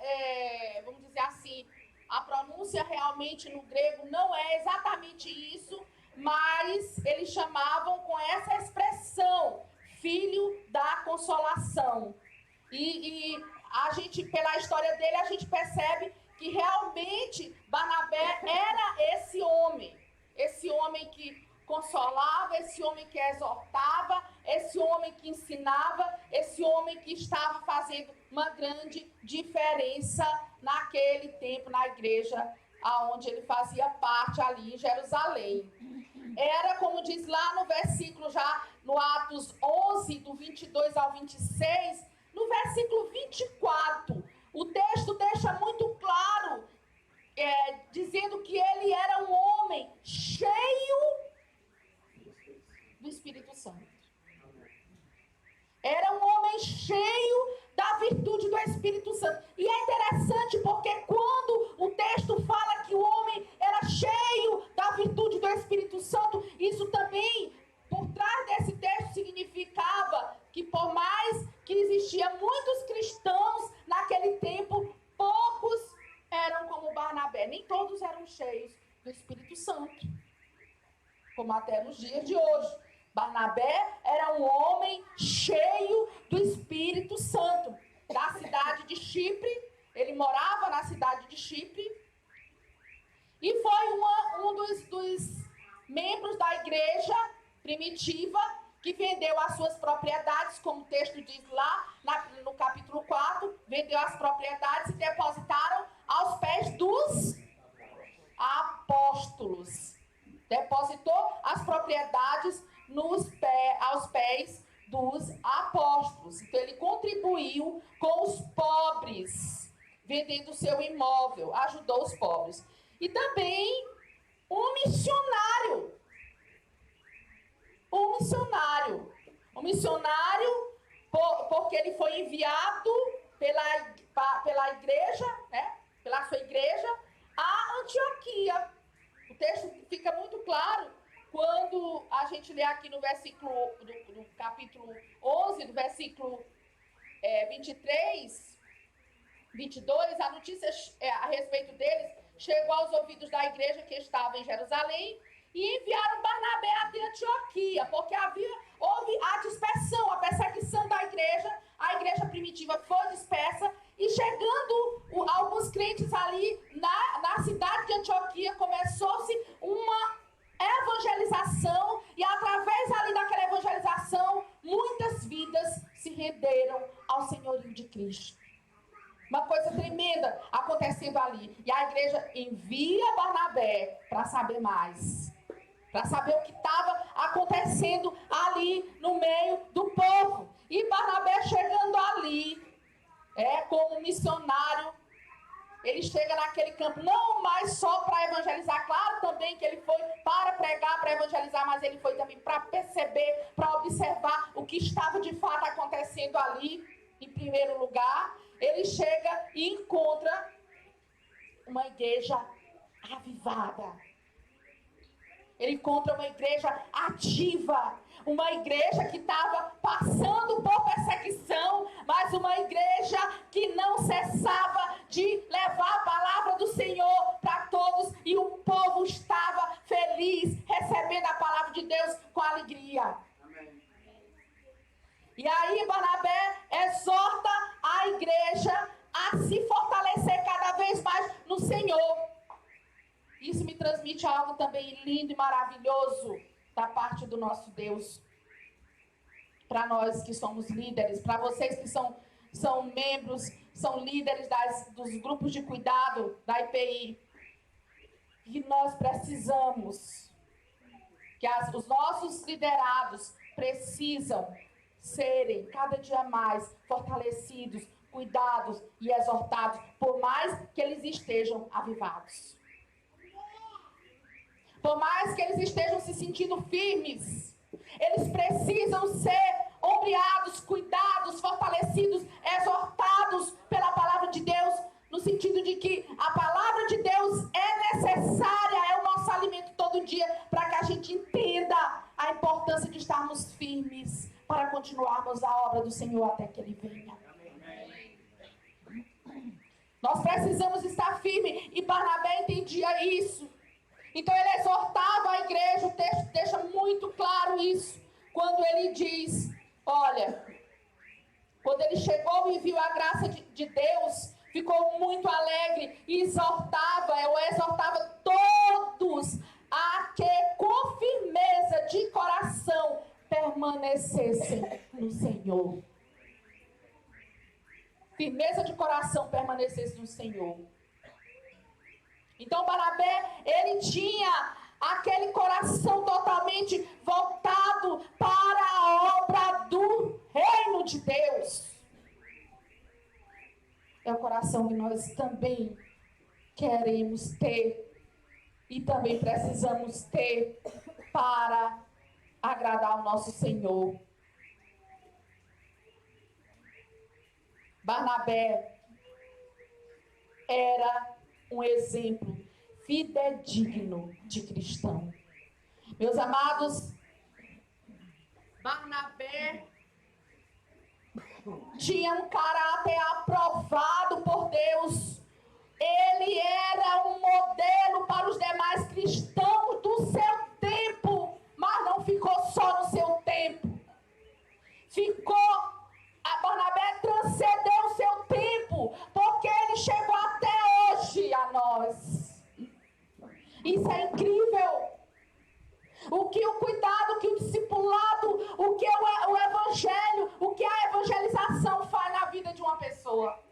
Speaker 6: vamos dizer assim, a pronúncia realmente no grego não é exatamente isso, mas eles chamavam com essa expressão, filho da consolação. E a gente, pela história dele, a gente percebe que realmente Barnabé era esse homem que consolava, esse homem que exortava, esse homem que ensinava, esse homem que estava fazendo uma grande diferença naquele tempo na igreja aonde ele fazia parte ali em Jerusalém. Era, como diz lá no versículo, já no Atos 11, do 22 ao 26, no versículo 24, o texto deixa muito claro, dizendo que ele era um homem cheio do Espírito Santo. Era um homem cheio da virtude do Espírito Santo. E é interessante porque quando o texto fala que o homem era cheio da virtude do Espírito Santo, isso também, por trás desse texto, significava que por mais que existiam muitos cristãos naquele tempo, poucos eram como Barnabé. Nem todos eram cheios do Espírito Santo, como até nos dias de hoje. Barnabé era um homem cheio do Espírito Santo, da cidade de Chipre. Ele morava na cidade de Chipre e foi um dos membros da igreja primitiva que vendeu as suas propriedades, como o texto diz lá no capítulo 4, vendeu as propriedades e depositaram aos pés dos apóstolos. Depositou as propriedades aos pés dos apóstolos. Então ele contribuiu com os pobres, vendendo seu imóvel, ajudou os pobres. E também um missionário, porque ele foi enviado pela igreja, né, pela sua igreja, a Antioquia. O texto fica muito claro quando a gente lê aqui no versículo do capítulo 11, do versículo 23, 22, a notícia a respeito deles chegou aos ouvidos da igreja que estava em Jerusalém e enviaram Barnabé até Antioquia, porque houve a dispersão, a perseguição da igreja, a igreja primitiva foi dispersa e chegando alguns crentes ali na cidade de Antioquia, começou-se uma evangelização e através ali daquela evangelização muitas vidas se renderam ao senhorio de Cristo. Uma coisa tremenda acontecendo ali. E a igreja envia Barnabé para saber mais. Para saber o que estava acontecendo ali no meio do povo. E Barnabé chegando ali, como missionário, ele chega naquele campo, não mais só para evangelizar, claro também que ele foi para pregar, para evangelizar, mas ele foi também para perceber, para observar o que estava de fato acontecendo ali, em primeiro lugar. Ele chega e encontra uma igreja avivada. Ele encontra uma igreja ativa, uma igreja que estava passando por perseguição, mas uma igreja que não cessava de levar a palavra do Senhor para todos, e o povo estava feliz, recebendo a palavra de Deus com alegria. Amém. E aí Barnabé exorta a igreja a se fortalecer cada vez mais no Senhor. Isso me transmite algo também lindo e maravilhoso da parte do nosso Deus. Para nós que somos líderes, para vocês que são membros, são líderes dos grupos de cuidado da IPI. E nós precisamos, que os nossos liderados precisam serem cada dia mais fortalecidos, cuidados e exortados, por mais que eles estejam avivados. Por mais que eles estejam se sentindo firmes, eles precisam ser ombreados, cuidados, fortalecidos, exortados pela palavra de Deus, no sentido de que a palavra de Deus é necessária, é o nosso alimento todo dia, para que a gente entenda a importância de estarmos firmes para continuarmos a obra do Senhor até que Ele venha. Nós precisamos estar firmes, e Barnabé entendia isso. Então ele exortava a igreja, o texto deixa muito claro isso, quando ele diz, olha, quando ele chegou e viu a graça de Deus, ficou muito alegre e exortava todos a que com firmeza de coração permanecessem no Senhor. Firmeza de coração permanecesse no Senhor. Então Barnabé, ele tinha aquele coração totalmente voltado para a obra do reino de Deus. É o coração que nós também queremos ter e também precisamos ter para agradar ao nosso Senhor. Barnabé era um exemplo fidedigno de cristão. Meus amados, Barnabé tinha um caráter aprovado por Deus. Ele era um modelo para os demais cristãos do seu tempo, mas não ficou só no seu tempo. A Barnabé transcendeu o seu tempo, porque ele chegou até hoje a nós. Isso é incrível. O que o cuidado, o que o discipulado, o que o evangelho, o que a evangelização faz na vida de uma pessoa.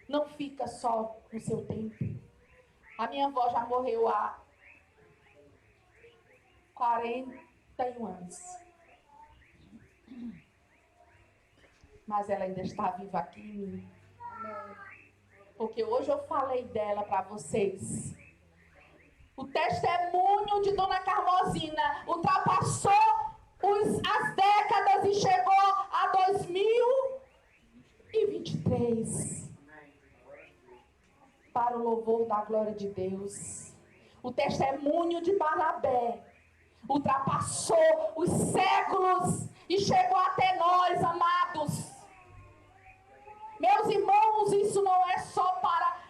Speaker 6: Não fica só no seu tempo. A minha avó já morreu há 41 anos. Mas ela ainda está viva aqui em mim. Porque hoje eu falei dela para vocês. O testemunho de Dona Carmosina ultrapassou as décadas e chegou a 2023. Para o louvor da glória de Deus. O testemunho de Barnabé ultrapassou os séculos e chegou até nós, amados. Meus irmãos, isso não é só para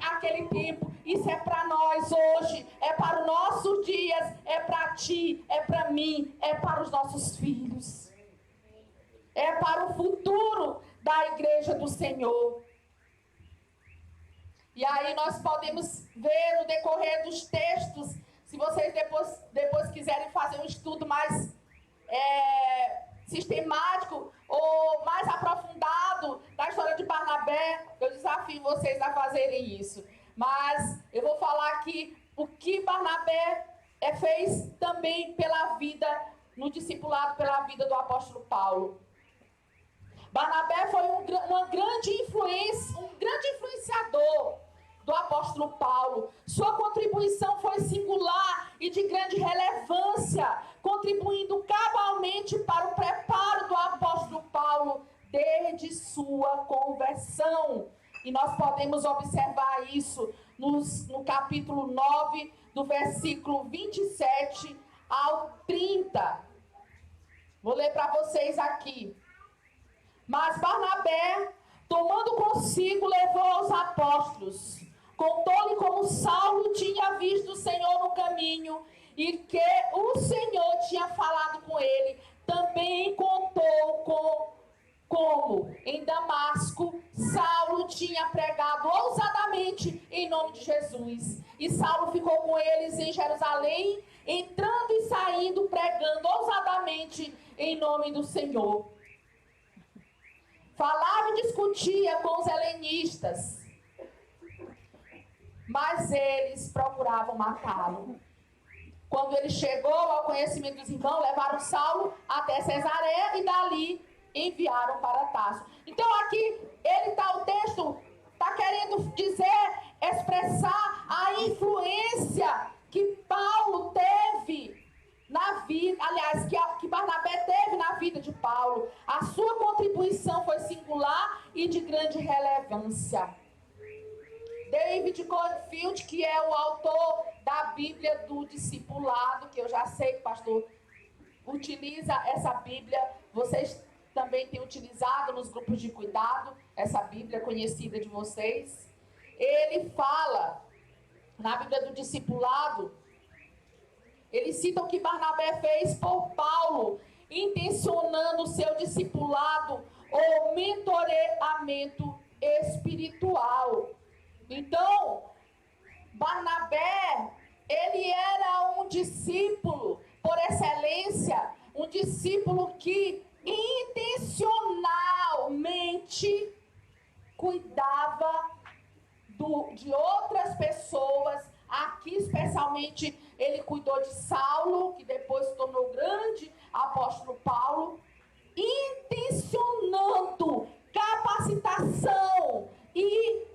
Speaker 6: aquele tempo, isso é para nós hoje, é para os nossos dias, é para ti, é para mim, é para os nossos filhos, é para o futuro da igreja do Senhor. E aí nós podemos ver no decorrer dos textos, se vocês depois quiserem fazer um estudo mais sistemático ou mais aprofundado da história de Barnabé, vocês a fazerem isso. Mas eu vou falar aqui o que Barnabé fez também pela vida, no discipulado, pela vida do apóstolo Paulo. Barnabé foi um grande influenciador do apóstolo Paulo. Sua contribuição foi singular e de grande relevância, contribuindo cabalmente para o preparo do apóstolo Paulo desde sua conversão. E nós podemos observar isso no capítulo 9, do versículo 27 ao 30. Vou ler para vocês aqui. Mas Barnabé, tomando consigo, levou aos apóstolos. Contou-lhe como Saulo tinha visto o Senhor no caminho e que o Senhor tinha falado com ele. Também contou como em Damasco Saulo tinha pregado ousadamente em nome de Jesus. E Saulo ficou com eles em Jerusalém, entrando e saindo, pregando ousadamente em nome do Senhor. Falava e discutia com os helenistas, mas eles procuravam matá-lo. Quando ele chegou ao conhecimento dos irmãos, levaram Saulo até Cesareia e dali enviaram para Tarso. Então aqui o texto está querendo expressar a influência que Paulo teve na vida, aliás, que Barnabé teve na vida de Paulo. A sua contribuição foi singular e de grande relevância. David Copperfield, que é o autor da Bíblia do Discipulado, que eu já sei que o pastor utiliza essa Bíblia, vocês também têm utilizado nos grupos de cuidado, essa Bíblia conhecida de vocês. Ele fala, na Bíblia do Discipulado, ele cita o que Barnabé fez por Paulo, intencionando o seu discipulado ou mentoreamento espiritual. Então, Barnabé, ele era um discípulo por excelência, um discípulo que intencionalmente cuidava de outras pessoas. Aqui, especialmente, ele cuidou de Saulo, que depois se tornou o grande apóstolo Paulo, intencionando capacitação e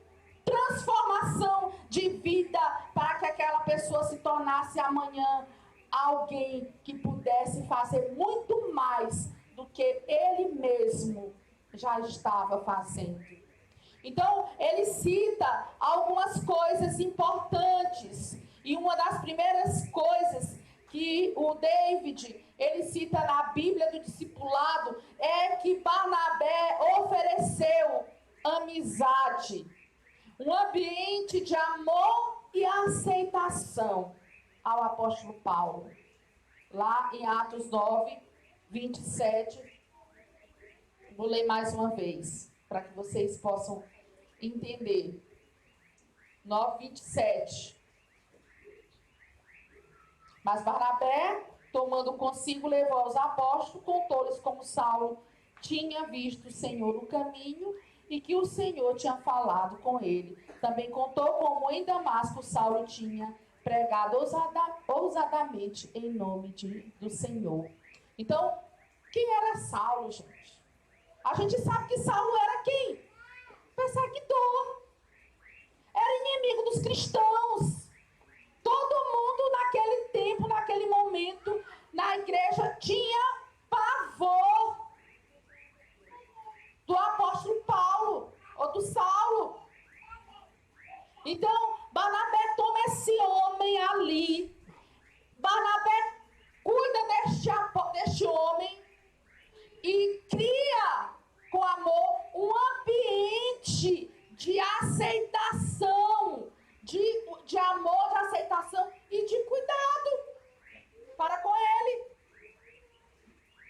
Speaker 6: transformação de vida para que aquela pessoa se tornasse amanhã alguém que pudesse fazer muito mais do que ele mesmo já estava fazendo. Então, ele cita algumas coisas importantes. E uma das primeiras coisas que o David, ele cita na Bíblia do Discipulado, é que Barnabé ofereceu amizade, um ambiente de amor e aceitação ao apóstolo Paulo. Lá em Atos 9, 27, vou ler mais uma vez, para que vocês possam entender. 9, 27. Mas Barnabé, tomando consigo, levou aos apóstolos, contou-lhes como Saulo tinha visto o Senhor no caminho e que o Senhor tinha falado com ele. Também contou como em Damasco Saulo tinha pregado ousadamente em nome do Senhor. Então, quem era Saulo, gente? A gente sabe que Saulo era quem? Perseguidor. Era inimigo dos cristãos. Todo mundo naquele tempo, naquele momento, na igreja, tinha pavor do apóstolo Paulo, ou do Saulo. Então, Barnabé toma esse homem ali. Barnabé cuida deste homem e cria, com amor, um ambiente de aceitação, de amor, de aceitação e de cuidado para com ele.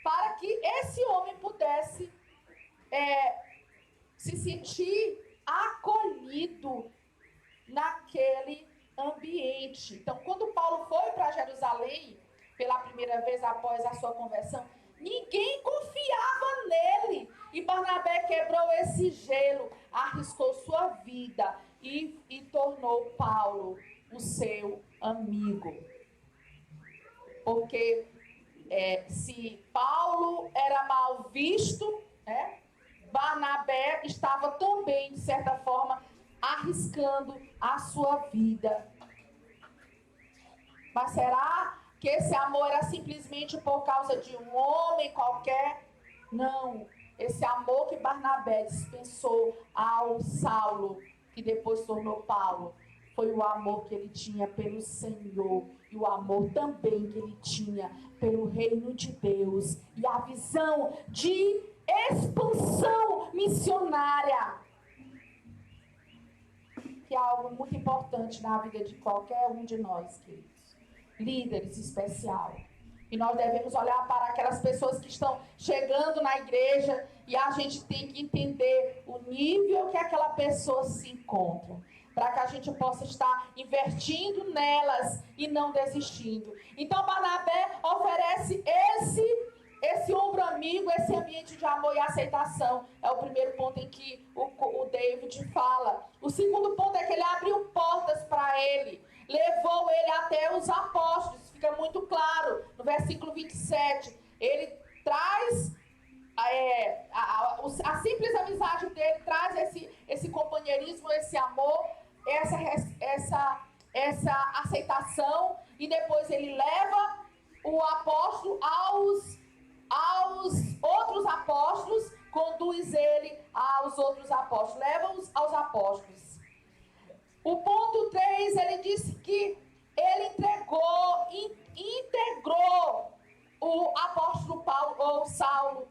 Speaker 6: Para que esse homem pudesse se sentir acolhido naquele ambiente. Então, quando Paulo foi para Jerusalém, pela primeira vez após a sua conversão, ninguém confiava nele. E Barnabé quebrou esse gelo, arriscou sua vida tornou Paulo o seu amigo. Porque se Paulo era mal visto, né, Barnabé estava também, de certa forma, arriscando a sua vida. Mas será que esse amor era simplesmente por causa de um homem qualquer? Não. Esse amor que Barnabé dispensou ao Saulo, que depois tornou Paulo, foi o amor que ele tinha pelo Senhor e o amor também que ele tinha pelo reino de Deus e a visão de expansão missionária, que é algo muito importante na vida de qualquer um de nós, queridos. Líderes especial. E nós devemos olhar para aquelas pessoas que estão chegando na igreja e a gente tem que entender o nível que aquela pessoa se encontra, para que a gente possa estar investindo nelas e não desistindo. Então Barnabé oferece esse ombro amigo, esse ambiente de amor e aceitação. É o primeiro ponto em que o David fala. O segundo ponto é que ele abriu portas para ele. Levou ele até os apóstolos. Fica muito claro no versículo 27. Ele traz a simples amizade dele, traz esse companheirismo, esse amor, essa aceitação. E depois ele leva o apóstolo aos outros apóstolos, conduz ele aos outros apóstolos, leva-os aos apóstolos. O ponto 3, ele disse que ele integrou o apóstolo Paulo, ou Saulo,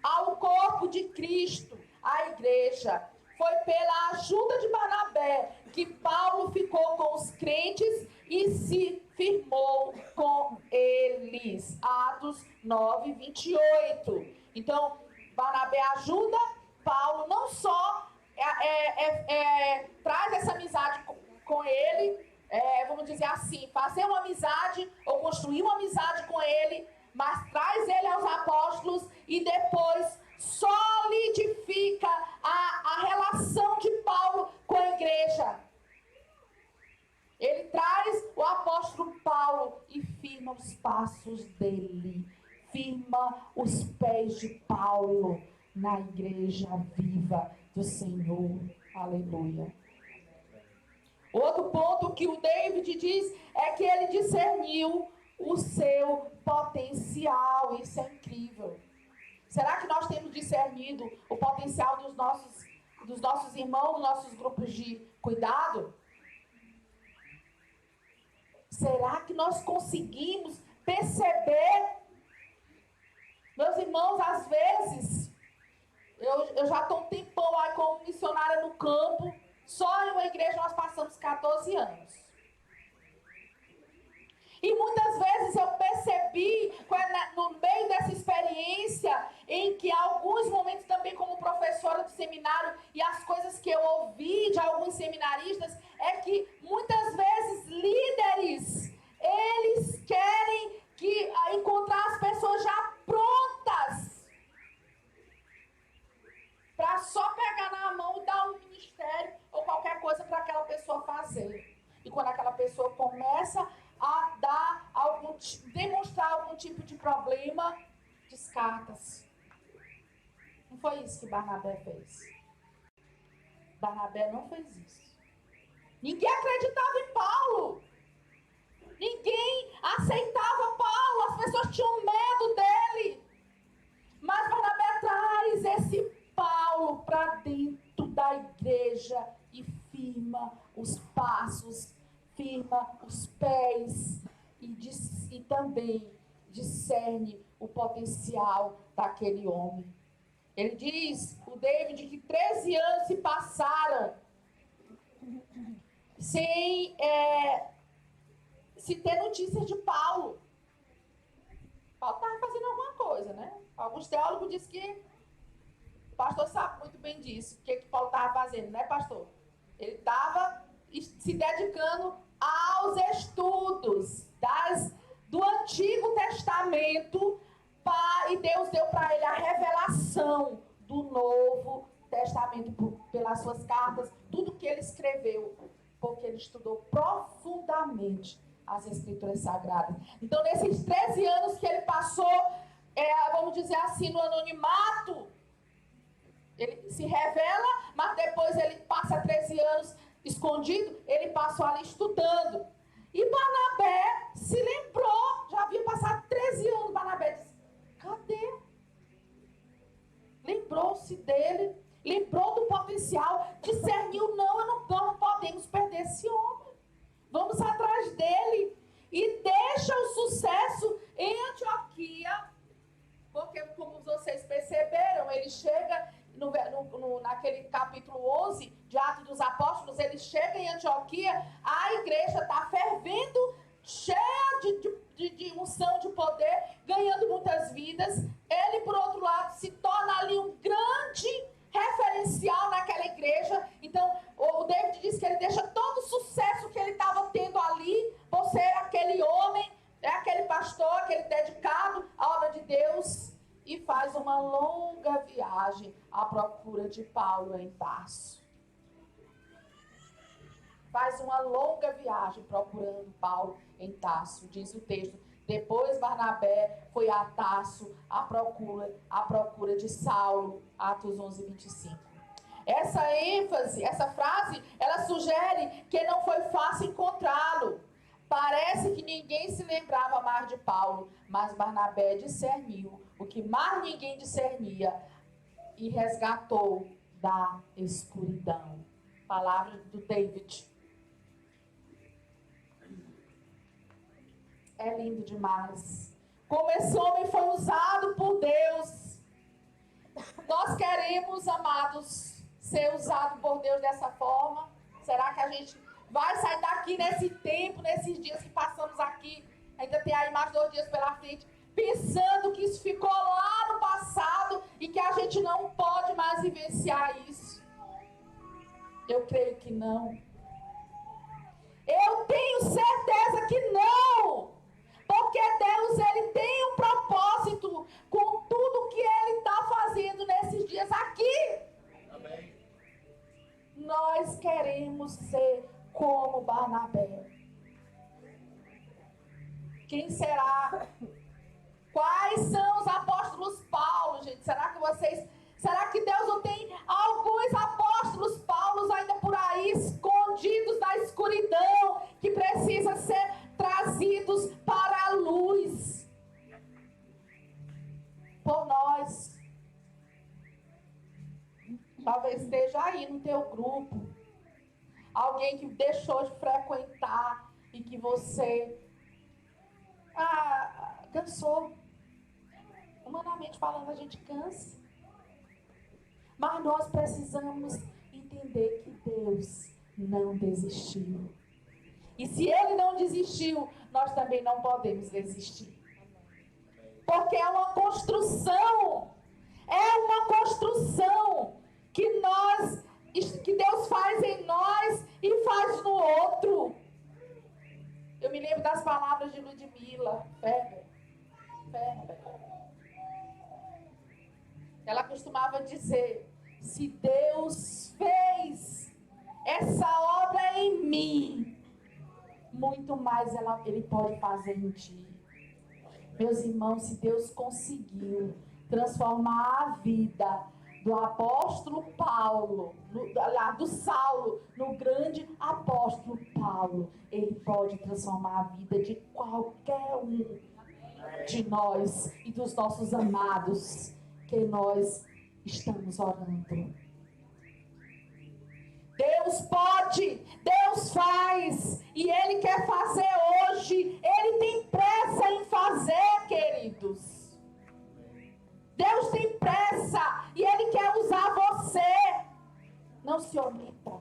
Speaker 6: ao corpo de Cristo, à igreja. Foi pela ajuda de Barnabé que Paulo ficou com os crentes e se firmou com eles. Atos 9, 28. Então, Barnabé ajuda Paulo, não só traz essa amizade com ele, vamos dizer assim, fazer uma amizade ou construir uma amizade com ele, mas traz ele aos apóstolos e depois solidifica a relação de Paulo com a igreja. Ele traz o apóstolo Paulo e firma os passos dele, firma os pés de Paulo na igreja viva do Senhor. Aleluia. Outro ponto que o David diz é que ele discerniu o seu potencial. Isso é incrível. Será que nós temos discernido o potencial dos nossos irmãos, dos nossos grupos de cuidado? Será que nós conseguimos perceber? Meus irmãos, às vezes, eu já estou um tempão aí como missionária no campo. Só em uma igreja nós passamos 14 anos. E muitas vezes eu percebi, no meio dessa experiência, em que alguns momentos também como professora do seminário, e as coisas que eu ouvi de alguns seminaristas, é que muitas vezes líderes, eles querem encontrar as pessoas já prontas, para só pegar na mão e dar um ministério ou qualquer coisa para aquela pessoa fazer. E quando aquela pessoa começa a demonstrar algum tipo de problema, descarta-se. Não foi isso que Barnabé fez. Barnabé não fez isso. Ninguém acreditava em Paulo. Ninguém aceitava Paulo. As pessoas tinham medo dele. Mas Barnabé traz esse Paulo para dentro da igreja e firma os passos, firma os pés e também discerne o potencial daquele homem. Ele diz, o David, que 13 anos se passaram sem se ter notícias de Paulo. Paulo estava fazendo alguma coisa, né? Alguns teólogos dizem que o pastor sabe muito bem disso. O que Paulo estava fazendo, né, pastor? Ele estava se dedicando aos estudos do Antigo Testamento, e Deus deu para ele a revelação do Novo Testamento pelas suas cartas, tudo que ele escreveu. Porque ele estudou profundamente as Escrituras Sagradas. Então, nesses 13 anos que ele passou, vamos dizer assim, no anonimato, ele se revela, mas depois ele passa 13 anos escondido, ele passou ali estudando. E Barnabé se lembrou, já havia passado 13 anos, Barnabé disse, cadê? Lembrou-se dele, lembrou do potencial, discerniu, nós não podemos perder esse homem. Vamos atrás dele e deixa o sucesso em Antioquia, porque como vocês perceberam, ele chega naquele capítulo 11 de Atos dos Apóstolos, ele chega em Antioquia, a igreja está fervendo, cheia de unção, de poder, ganhando muitas vidas. Ele, por outro lado, se torna ali um grande referencial naquela igreja. Então, o David diz que ele deixa todo o sucesso que ele estava tendo ali, por ser aquele homem, aquele pastor, aquele dedicado à obra de Deus, e faz uma longa viagem à procura de Paulo em Tarso. Faz uma longa viagem procurando Paulo em Tarso, diz o texto. Depois Barnabé foi a Tarso à procura de Saulo, Atos 11, 25. Essa ênfase, essa frase, ela sugere que não foi fácil encontrá-lo. Parece que ninguém se lembrava mais de Paulo, mas Barnabé discerniu o que mais ninguém discernia e resgatou da escuridão. Palavra do David. É lindo demais. Como esse homem foi usado por Deus. Nós queremos, amados, ser usado por Deus dessa forma? Será que a gente vai sair daqui nesse tempo, nesses dias que passamos aqui, ainda tem aí mais 2 dias pela frente, pensando que isso ficou lá no passado e que a gente não pode mais vivenciar isso? Eu creio que não. Eu tenho certeza que não. Porque Deus, ele tem um propósito com tudo que ele está fazendo nesses dias aqui. Amém. Nós queremos ser como Barnabé. Quem será? Quais são os apóstolos Paulo, gente? Será que Deus não tem alguns apóstolos Paulos ainda por aí, escondidos na escuridão, que precisam ser trazidos para a luz por nós? Talvez esteja aí no teu grupo alguém que deixou de frequentar e que você cansou. Humanamente falando, a gente cansa. Mas nós precisamos entender que Deus não desistiu. E se Ele não desistiu, nós também não podemos desistir. Porque é uma construção. É uma construção que Deus faz em nós e faz no outro. Eu me lembro das palavras de Ludmila Ferber. Ela costumava dizer: se Deus fez essa obra em mim, muito mais Ele pode fazer em ti. Meus irmãos, se Deus conseguiu transformar a vida do apóstolo Paulo, do Saulo, no grande apóstolo Paulo, Ele pode transformar a vida de qualquer um de nós e dos nossos amados que nós estamos orando. Deus pode, Deus faz, e Ele quer fazer hoje. Ele tem pressa em fazer, queridos. Deus tem pressa e Ele quer usar você. Não se omita.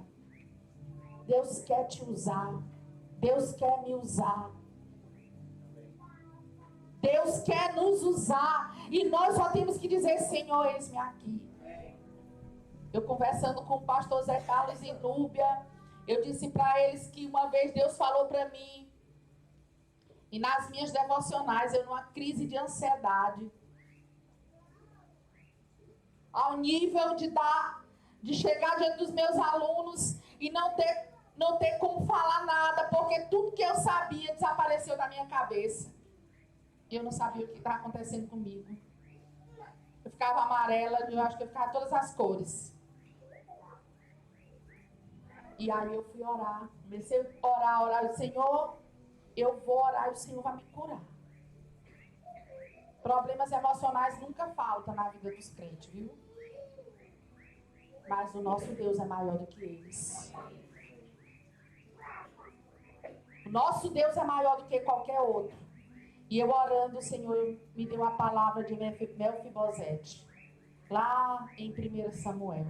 Speaker 6: Deus quer te usar. Deus quer me usar. Deus quer nos usar. E nós só temos que dizer: Senhor, eis-me aqui. Eu conversando com o pastor Zé Carlos em Núbia, eu disse para eles que uma vez Deus falou para mim, e nas minhas devocionais, eu numa crise de ansiedade, ao nível de chegar diante dos meus alunos e não ter não ter como falar nada, porque tudo que eu sabia desapareceu da minha cabeça. E eu não sabia o que estava acontecendo comigo. Eu ficava amarela, eu acho que eu ficava todas as cores. E aí eu fui orar. Comecei a orar. Senhor, eu vou orar e o Senhor vai me curar. Problemas emocionais nunca faltam na vida dos crentes, viu? Mas o nosso Deus é maior do que eles. O nosso Deus é maior do que qualquer outro. E eu orando, o Senhor me deu a palavra de Mefibosete. Lá em 1 Samuel.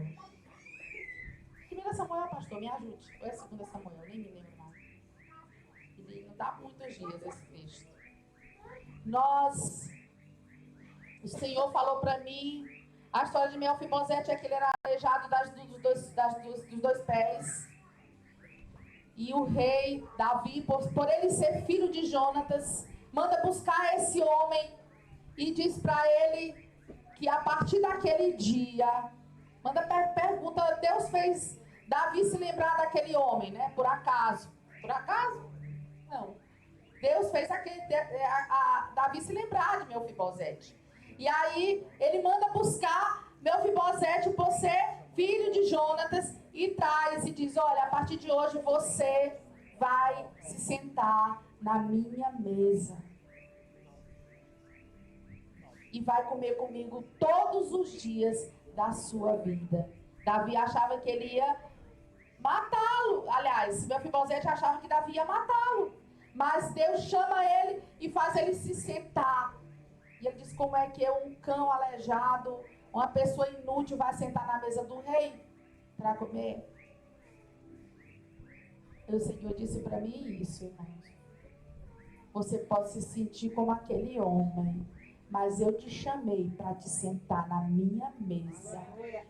Speaker 6: 1 Samuel, pastor, me ajude. Ou é 2 Samuel? Nem me lembro mais. E não dá muitos dias esse texto. O Senhor falou para mim, a história de Mefibosete é que ele era aleijado dos dois pés. E o rei Davi, por ele ser filho de Jonatas, manda buscar esse homem e diz para ele que a partir daquele dia, pergunta, Deus fez Davi se lembrar daquele homem, né? Por acaso? Por acaso? Não. Deus fez Davi se lembrar de Mefibosete. E aí ele manda buscar Mefibosete por ser filho de Jonatas e traz e diz, olha, a partir de hoje você vai se sentar na minha mesa e vai comer comigo todos os dias da sua vida. Davi achava que ele ia matá-lo. Aliás, Mefibosete achava que Davi ia matá-lo. Mas Deus chama ele e faz ele se sentar. E ele diz, como é que um cão aleijado, uma pessoa inútil vai sentar na mesa do rei para comer? E o Senhor disse para mim isso, irmãos. Você pode se sentir como aquele homem, mas eu te chamei para te sentar na minha mesa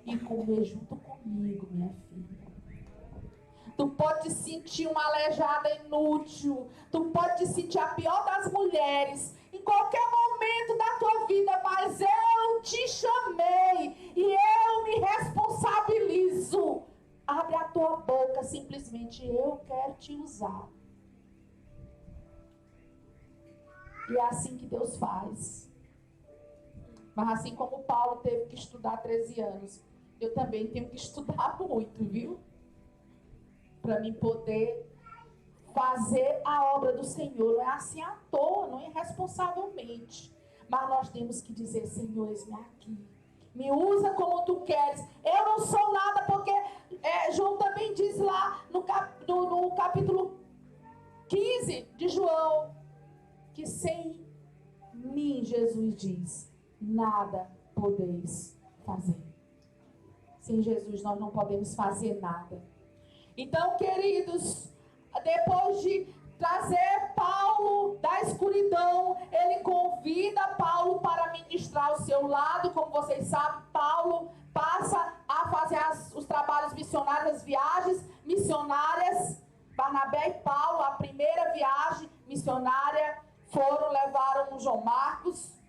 Speaker 6: e comer junto comigo, minha filha. Tu pode te sentir uma aleijada inútil. Tu pode te sentir a pior das mulheres em qualquer momento da tua vida, mas eu te chamei e eu me responsabilizo. Abre a tua boca, simplesmente eu quero te usar. E é assim que Deus faz. Mas assim como Paulo teve que estudar 13 anos, eu também tenho que estudar muito, viu? Para mim poder fazer a obra do Senhor. Não é assim à toa, não é irresponsavelmente. Mas nós temos que dizer, Senhor, eis-me aqui. Me usa como tu queres. Eu não sou nada, porque João também diz lá no capítulo 15 de João, que sem mim, Jesus diz, nada podeis fazer. Sem Jesus nós não podemos fazer nada. Então, queridos, depois de trazer Paulo da escuridão, ele convida Paulo para ministrar ao seu lado. Como vocês sabem, Paulo passa a fazer os trabalhos missionários, as viagens missionárias. Barnabé e Paulo, a primeira viagem missionária, levaram João Marcos.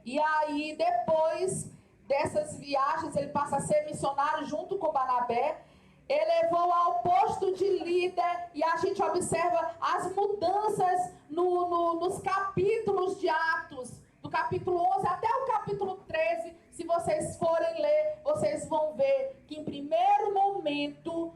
Speaker 6: E aí, depois dessas viagens, ele passa a ser missionário junto com Barnabé. Elevou ao posto de líder, e a gente observa as mudanças nos capítulos de Atos, do capítulo 11 até o capítulo 13. Se vocês forem ler, vocês vão ver que em primeiro momento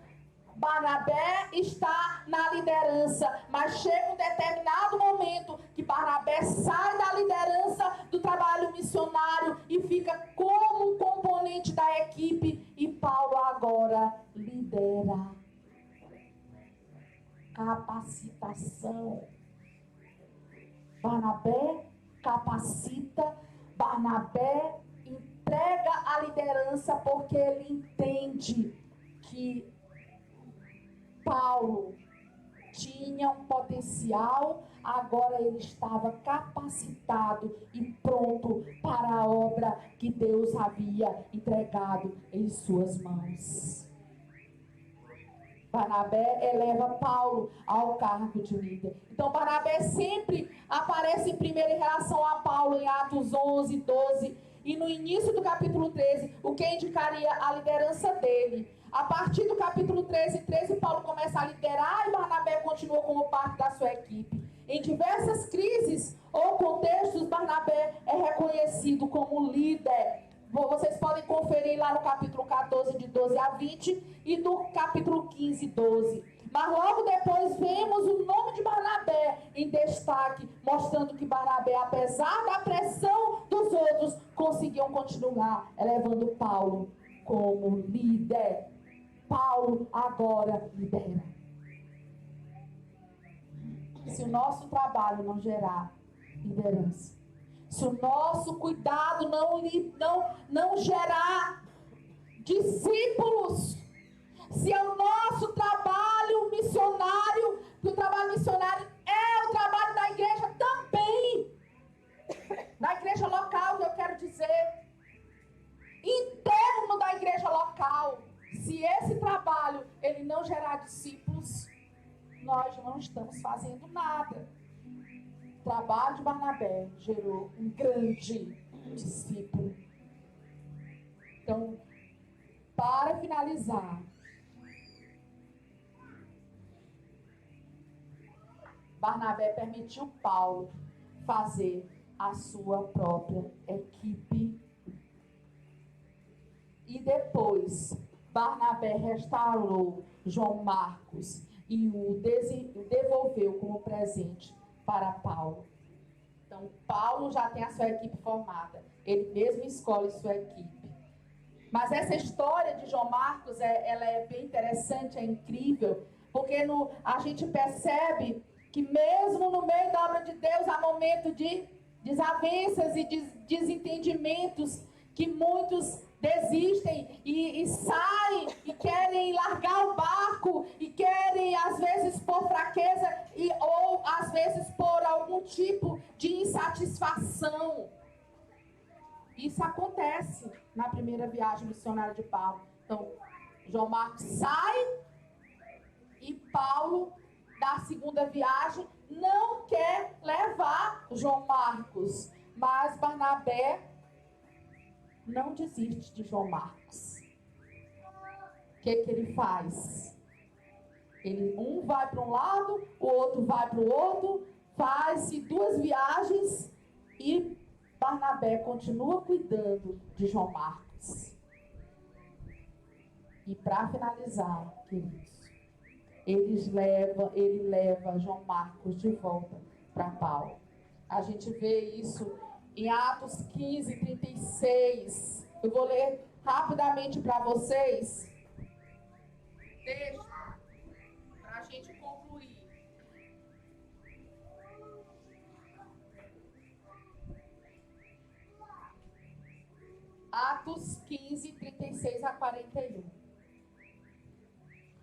Speaker 6: Barnabé está na liderança, mas chega um determinado momento que Barnabé sai da liderança do trabalho missionário e fica como um componente da equipe, e Paulo agora lidera. Capacitação. Barnabé capacita, Barnabé entrega a liderança, porque ele entende que Paulo tinha um potencial, agora ele estava capacitado e pronto para a obra que Deus havia entregado em suas mãos. Barnabé eleva Paulo ao cargo de líder. Então Barnabé sempre aparece em primeiro em relação a Paulo em Atos 11, 12. E no início do capítulo 13, o que indicaria a liderança dele. A partir do capítulo 13, Paulo começa a liderar e Barnabé continua como parte da sua equipe. Em diversas crises ou contextos, Barnabé é reconhecido como líder. Vocês podem conferir lá no capítulo 14, de 12 a 20, e no capítulo 15, 12. Mas logo depois vemos o nome de Barnabé em destaque, mostrando que Barnabé, apesar da pressão dos outros, conseguiam continuar elevando Paulo como líder. Paulo agora lidera. Se o nosso trabalho não gerar liderança, se o nosso cuidado não gerar discípulos, se é o nosso trabalho missionário, que o trabalho missionário é o trabalho da igreja também, da igreja local, que eu quero dizer, interno da igreja local, se esse trabalho ele não gerar discípulos, nós não estamos fazendo nada. O trabalho de Barnabé gerou um grande discípulo. Então, para finalizar, Barnabé permitiu Paulo fazer a sua própria equipe. E depois, Barnabé restaurou João Marcos e o devolveu como presente para Paulo. Então, Paulo já tem a sua equipe formada. Ele mesmo escolhe sua equipe. Mas essa história de João Marcos, ela é bem interessante, é incrível, porque a gente percebe que mesmo no meio da obra de Deus há momentos de desavenças e desentendimentos, que muitos desistem e saem e querem largar o barco e querem às vezes por fraqueza ou às vezes por algum tipo de insatisfação. Isso acontece na primeira viagem missionária de Paulo. Então, João Marcos sai e Paulo, da segunda viagem, não quer levar João Marcos, mas Barnabé não desiste de João Marcos. O que ele faz? Um vai para um lado, o outro vai para o outro, faz-se 2 viagens e Barnabé continua cuidando de João Marcos. E para finalizar, queridos, ele leva João Marcos de volta para Paulo. A gente vê isso em Atos 15, 36. Eu vou ler rapidamente para vocês. Deixa para a gente concluir. Atos 15, 36 a 41.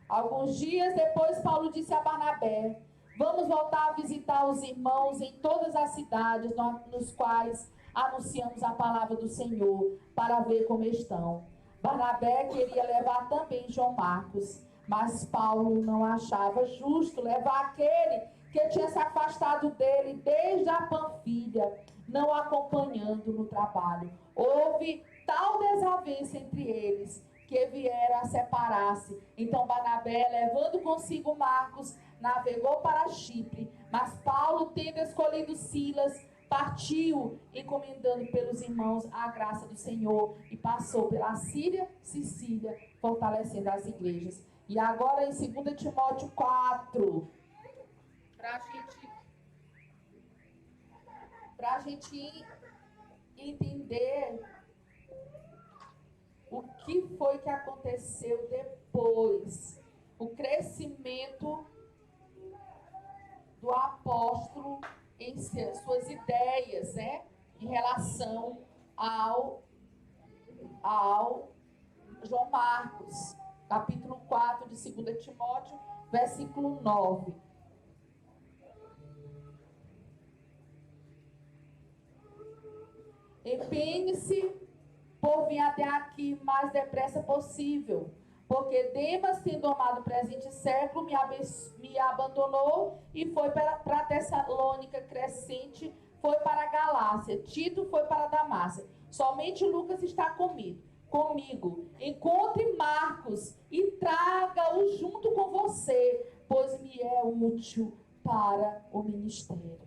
Speaker 6: Alguns dias depois, Paulo disse a Barnabé: vamos voltar a visitar os irmãos em todas as cidades nos quais anunciamos a palavra do Senhor, para ver como estão. Barnabé queria levar também João Marcos, mas Paulo não achava justo levar aquele que tinha se afastado dele desde a Panfilha, não acompanhando no trabalho. Houve tal desavença entre eles que vieram a separar-se. Então Barnabé, levando consigo Marcos, navegou para Chipre, mas Paulo, tendo escolhido Silas, partiu, encomendando pelos irmãos a graça do Senhor, e passou pela Síria, Sicília, fortalecendo as igrejas. E agora em 2 Timóteo 4, para a gente entender o que foi que aconteceu depois, o crescimento do apóstolo em suas ideias, né, em relação ao João Marcos, capítulo 4 de 2 Timóteo, versículo 9. Empenhe-se por vir até aqui o mais depressa possível, porque Demas, tendo amado o presente século, me abandonou e foi para Tessalônica Crescente, foi para a Galácia, Tito foi para a Damácia. Somente Lucas está comigo. comigo. Encontre Marcos e traga-o junto com você, pois me é útil para o ministério.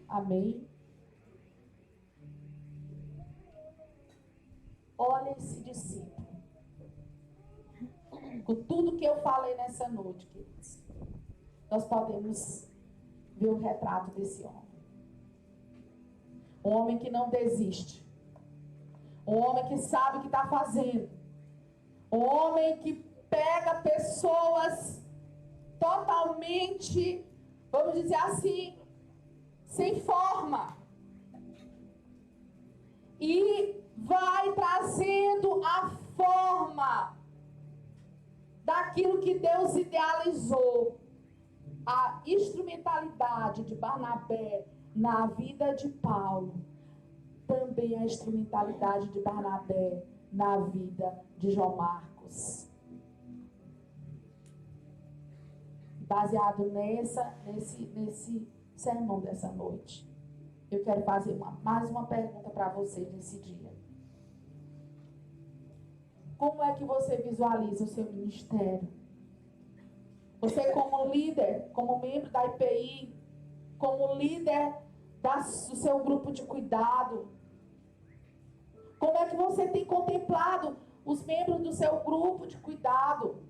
Speaker 6: Amém? Olha esse discípulo. Com tudo que eu falei nessa noite, queridos, nós podemos ver o retrato desse homem. Um homem que não desiste. Um homem que sabe o que está fazendo. Um homem que pega pessoas totalmente, vamos dizer assim, sem forma. E vai trazendo a forma daquilo que Deus idealizou. A instrumentalidade de Barnabé na vida de Paulo, também a instrumentalidade de Barnabé na vida de João Marcos. Baseado nesse sermão dessa noite, eu quero fazer mais uma pergunta para vocês nesse dia. Como é que você visualiza o seu ministério? Você como líder, como membro da IPI, como líder do seu grupo de cuidado, como é que você tem contemplado os membros do seu grupo de cuidado?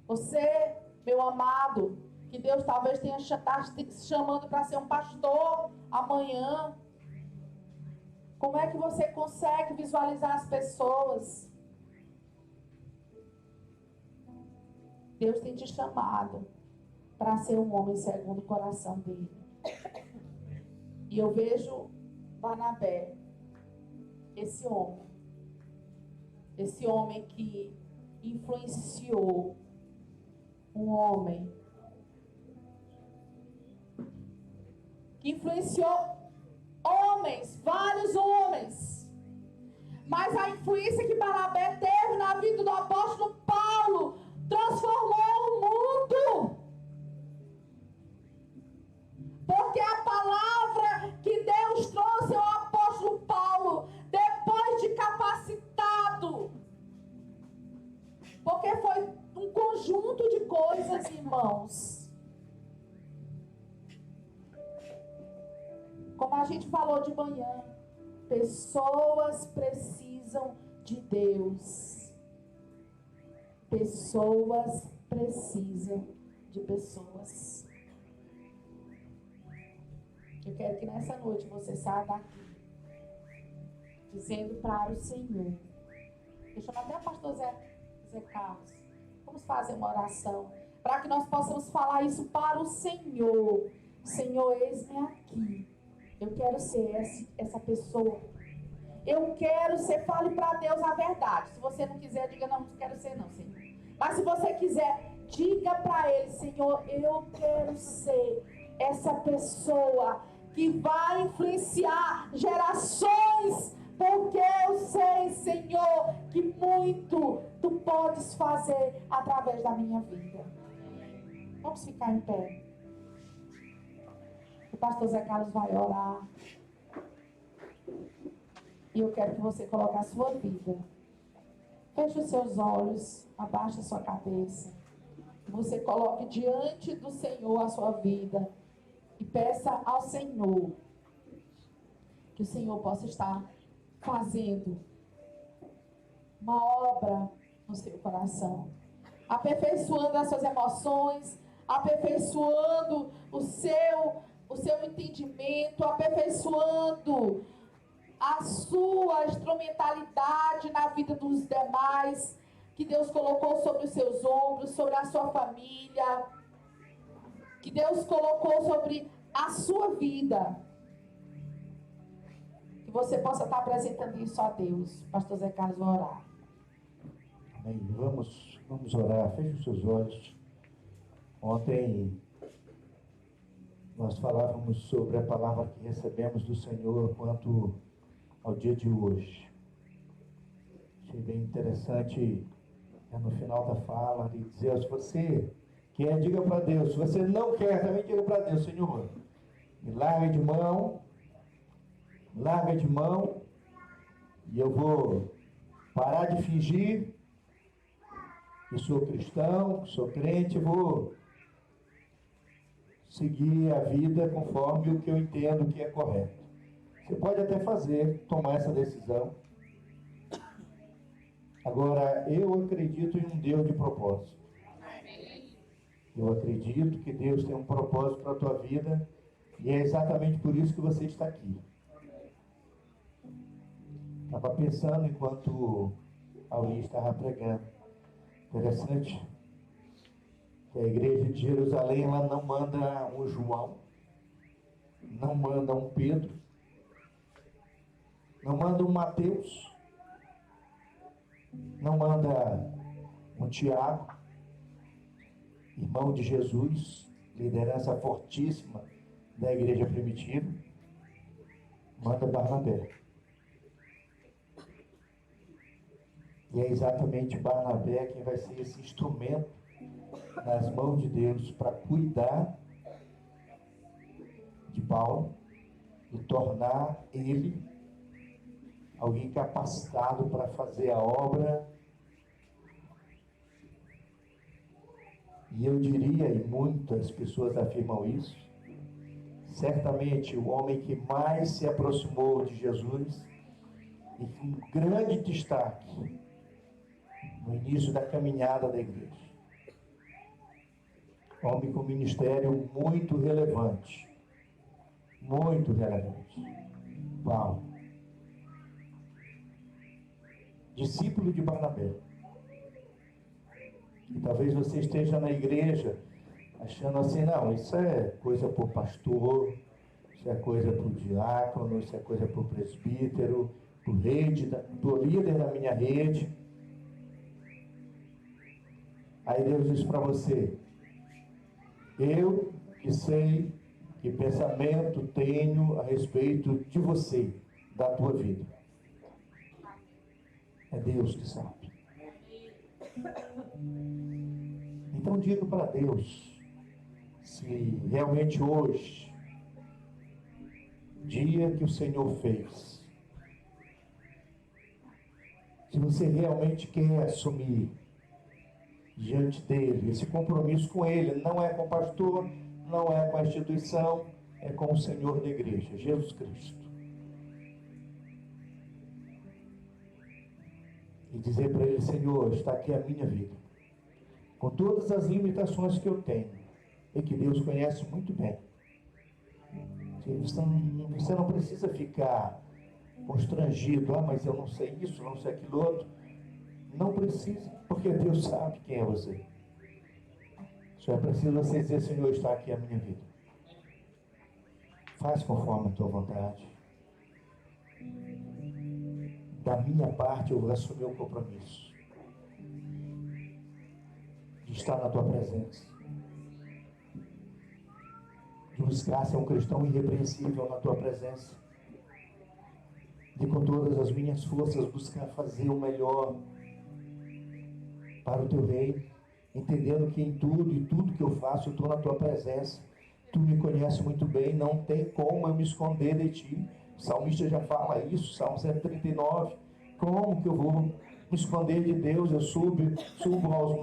Speaker 6: Você, meu amado, que Deus talvez tenha chamando para ser um pastor amanhã. Como é que você consegue visualizar as pessoas? Deus tem te chamado para ser um homem segundo o coração dele. E eu vejo Barnabé, esse homem que influenciou um homem, que influenciou homens, vários homens. Mas a influência que Barnabé teve na vida do apóstolo Paulo transformou o mundo. Porque a palavra que Deus trouxe ao apóstolo Paulo, depois de capacitado, porque foi um conjunto de coisas, irmãos. Como a gente falou de manhã, pessoas precisam de Deus. Pessoas precisam de pessoas. Eu quero que nessa noite você saia daqui dizendo para o Senhor. Deixa eu até o pastor Zé Carlos. Vamos fazer uma oração para que nós possamos falar isso para o Senhor. Senhor, eis-me aqui. Eu quero ser essa pessoa. Eu quero ser, fale para Deus a verdade. Se você não quiser, diga, não quero ser não, Senhor. Mas se você quiser, diga para Ele, Senhor, eu quero ser essa pessoa que vai influenciar gerações, porque eu sei, Senhor, que muito Tu podes fazer através da minha vida. Vamos ficar em pé. O pastor Zé Carlos vai orar. E eu quero que você coloque a sua vida. Feche os seus olhos, abaixe a sua cabeça. Você coloque diante do Senhor a sua vida. E peça ao Senhor que o Senhor possa estar fazendo uma obra no seu coração. Aperfeiçoando as suas emoções, aperfeiçoando o seu entendimento, aperfeiçoando a sua instrumentalidade na vida dos demais, que Deus colocou sobre os seus ombros, sobre a sua família, que Deus colocou sobre a sua vida. Que você possa estar apresentando isso a Deus. Pastor Zé Carlos vai orar.
Speaker 5: Amém. Vamos orar. Feche os seus olhos. Ontem nós falávamos sobre a palavra que recebemos do Senhor quanto ao dia de hoje. Achei bem interessante no final da fala de dizer, se você quer, diga para Deus. Se você não quer, também diga para Deus, Senhor, me larga de mão, e eu vou parar de fingir que sou cristão, que sou crente, vou seguir a vida conforme o que eu entendo que é correto. Você pode até tomar essa decisão. Agora, eu acredito em um Deus de propósito. Eu acredito que Deus tem um propósito para a tua vida e é exatamente por isso que você está aqui. Estava pensando enquanto alguém estava pregando. Interessante que a igreja de Jerusalém ela não manda um João, não manda um Pedro, não manda um Mateus, não manda um Tiago, irmão de Jesus, liderança fortíssima da igreja primitiva, manda Barnabé. E é exatamente Barnabé quem vai ser esse instrumento nas mãos de Deus para cuidar de Paulo e tornar ele alguém capacitado para fazer a obra. E eu diria, e muitas pessoas afirmam isso, certamente o homem que mais se aproximou de Jesus e com um grande destaque no início da caminhada da igreja. Homem com ministério muito relevante. Muito relevante. Paulo. Discípulo de Barnabé. E talvez você esteja na igreja achando assim, não, isso é coisa para o pastor, isso é coisa para o diácono, isso é coisa para o presbítero, para o líder da minha rede. Aí Deus diz para você, eu que sei que pensamento tenho a respeito de você, da tua vida. É Deus que sabe. Então diga para Deus, se realmente hoje, dia que o Senhor fez, se você realmente quer assumir diante dele, esse compromisso com ele, não é com o pastor, não é com a instituição, é com o Senhor da igreja, Jesus Cristo. E dizer para ele, Senhor, está aqui a minha vida, com todas as limitações que eu tenho, e que Deus conhece muito bem. Você não precisa ficar constrangido, mas eu não sei isso, não sei aquilo outro. Não precisa, porque Deus sabe quem é você. Só é preciso você dizer, Senhor, está aqui a minha vida. Faz conforme a tua vontade. Da minha parte eu vou assumir o compromisso de estar na tua presença, de buscar ser um cristão irrepreensível na tua presença, de com todas as minhas forças buscar fazer o melhor para o teu reino, entendendo que em tudo e tudo que eu faço eu estou na tua presença. Tu me conheces muito bem, não tem como eu me esconder de ti. O salmista já fala isso, Salmo 139. Como que eu vou me esconder de Deus? Eu subo aos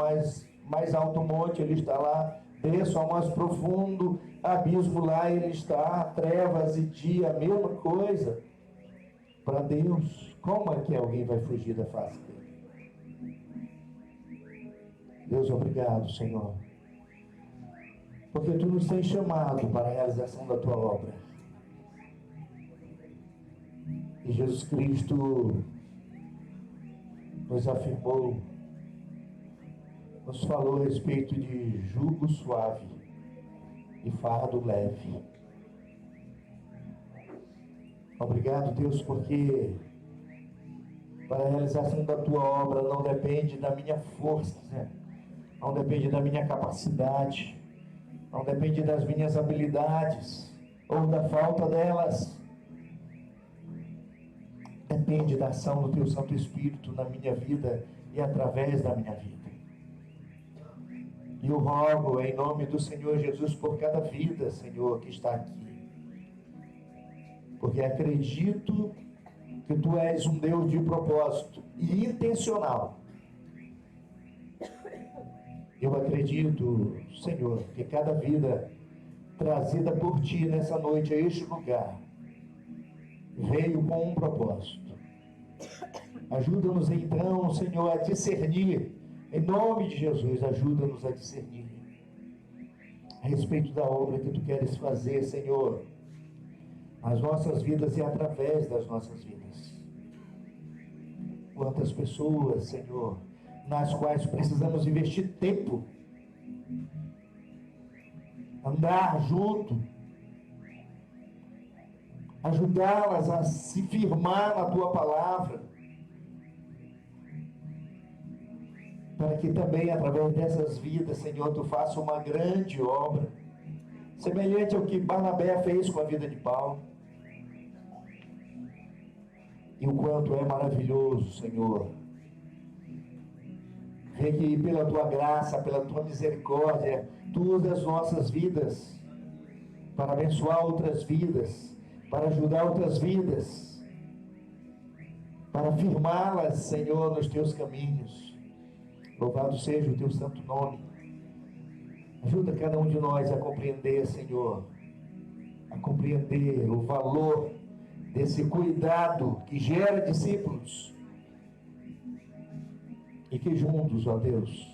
Speaker 5: mais alto monte, ele está lá. Desço ao mais profundo abismo, lá ele está. Trevas e dia, a mesma coisa. Para Deus, como é que alguém vai fugir da face dele? Deus, obrigado, Senhor, porque Tu nos tens chamado para a realização da Tua obra. E Jesus Cristo nos afirmou, nos falou a respeito de jugo suave e fardo leve. Obrigado, Deus, porque para a realização da Tua obra não depende da minha força, né? Não depende da minha capacidade, não depende das minhas habilidades ou da falta delas. Depende da ação do Teu Santo Espírito na minha vida e através da minha vida. E eu rogo em nome do Senhor Jesus por cada vida, Senhor, que está aqui. Porque acredito que Tu és um Deus de propósito e intencional. Eu acredito, Senhor, que cada vida trazida por Ti nessa noite a este lugar veio com um propósito. Ajuda-nos então, Senhor, a discernir, em nome de Jesus, ajuda-nos a discernir a respeito da obra que Tu queres fazer, Senhor, nas nossas vidas e através das nossas vidas. Quantas pessoas, Senhor, nas quais precisamos investir tempo, andar junto, ajudá-las a se firmar na Tua palavra, para que também através dessas vidas, Senhor, Tu faça uma grande obra, semelhante ao que Barnabé fez com a vida de Paulo. E o quanto é maravilhoso, Senhor, ver que pela Tua graça, pela Tua misericórdia, Tu usa as nossas vidas para abençoar outras vidas, para ajudar outras vidas, para firmá-las, Senhor, nos Teus caminhos. Louvado seja o Teu santo nome. Ajuda cada um de nós a compreender, Senhor, a compreender o valor desse cuidado que gera discípulos, e que juntos, ó Deus,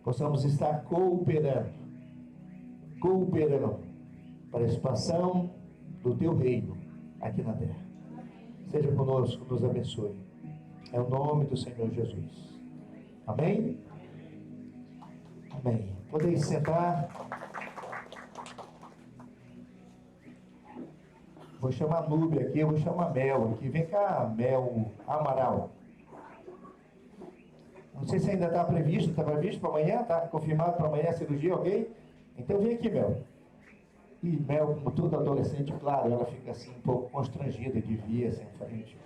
Speaker 5: possamos estar cooperando para a expansão do Teu reino aqui na terra. Seja conosco, nos abençoe. É o nome do Senhor Jesus. Amém? Amém. Podeis sentar. Vou chamar a Núbia aqui, eu vou chamar a Mel aqui. Vem cá, Mel Amaral. Não sei se ainda está previsto, está previsto para amanhã? Está confirmado para amanhã a cirurgia, ok? Então vem aqui, Mel. E Mel, como toda adolescente, claro, ela fica assim um pouco constrangida de vir assim em frente.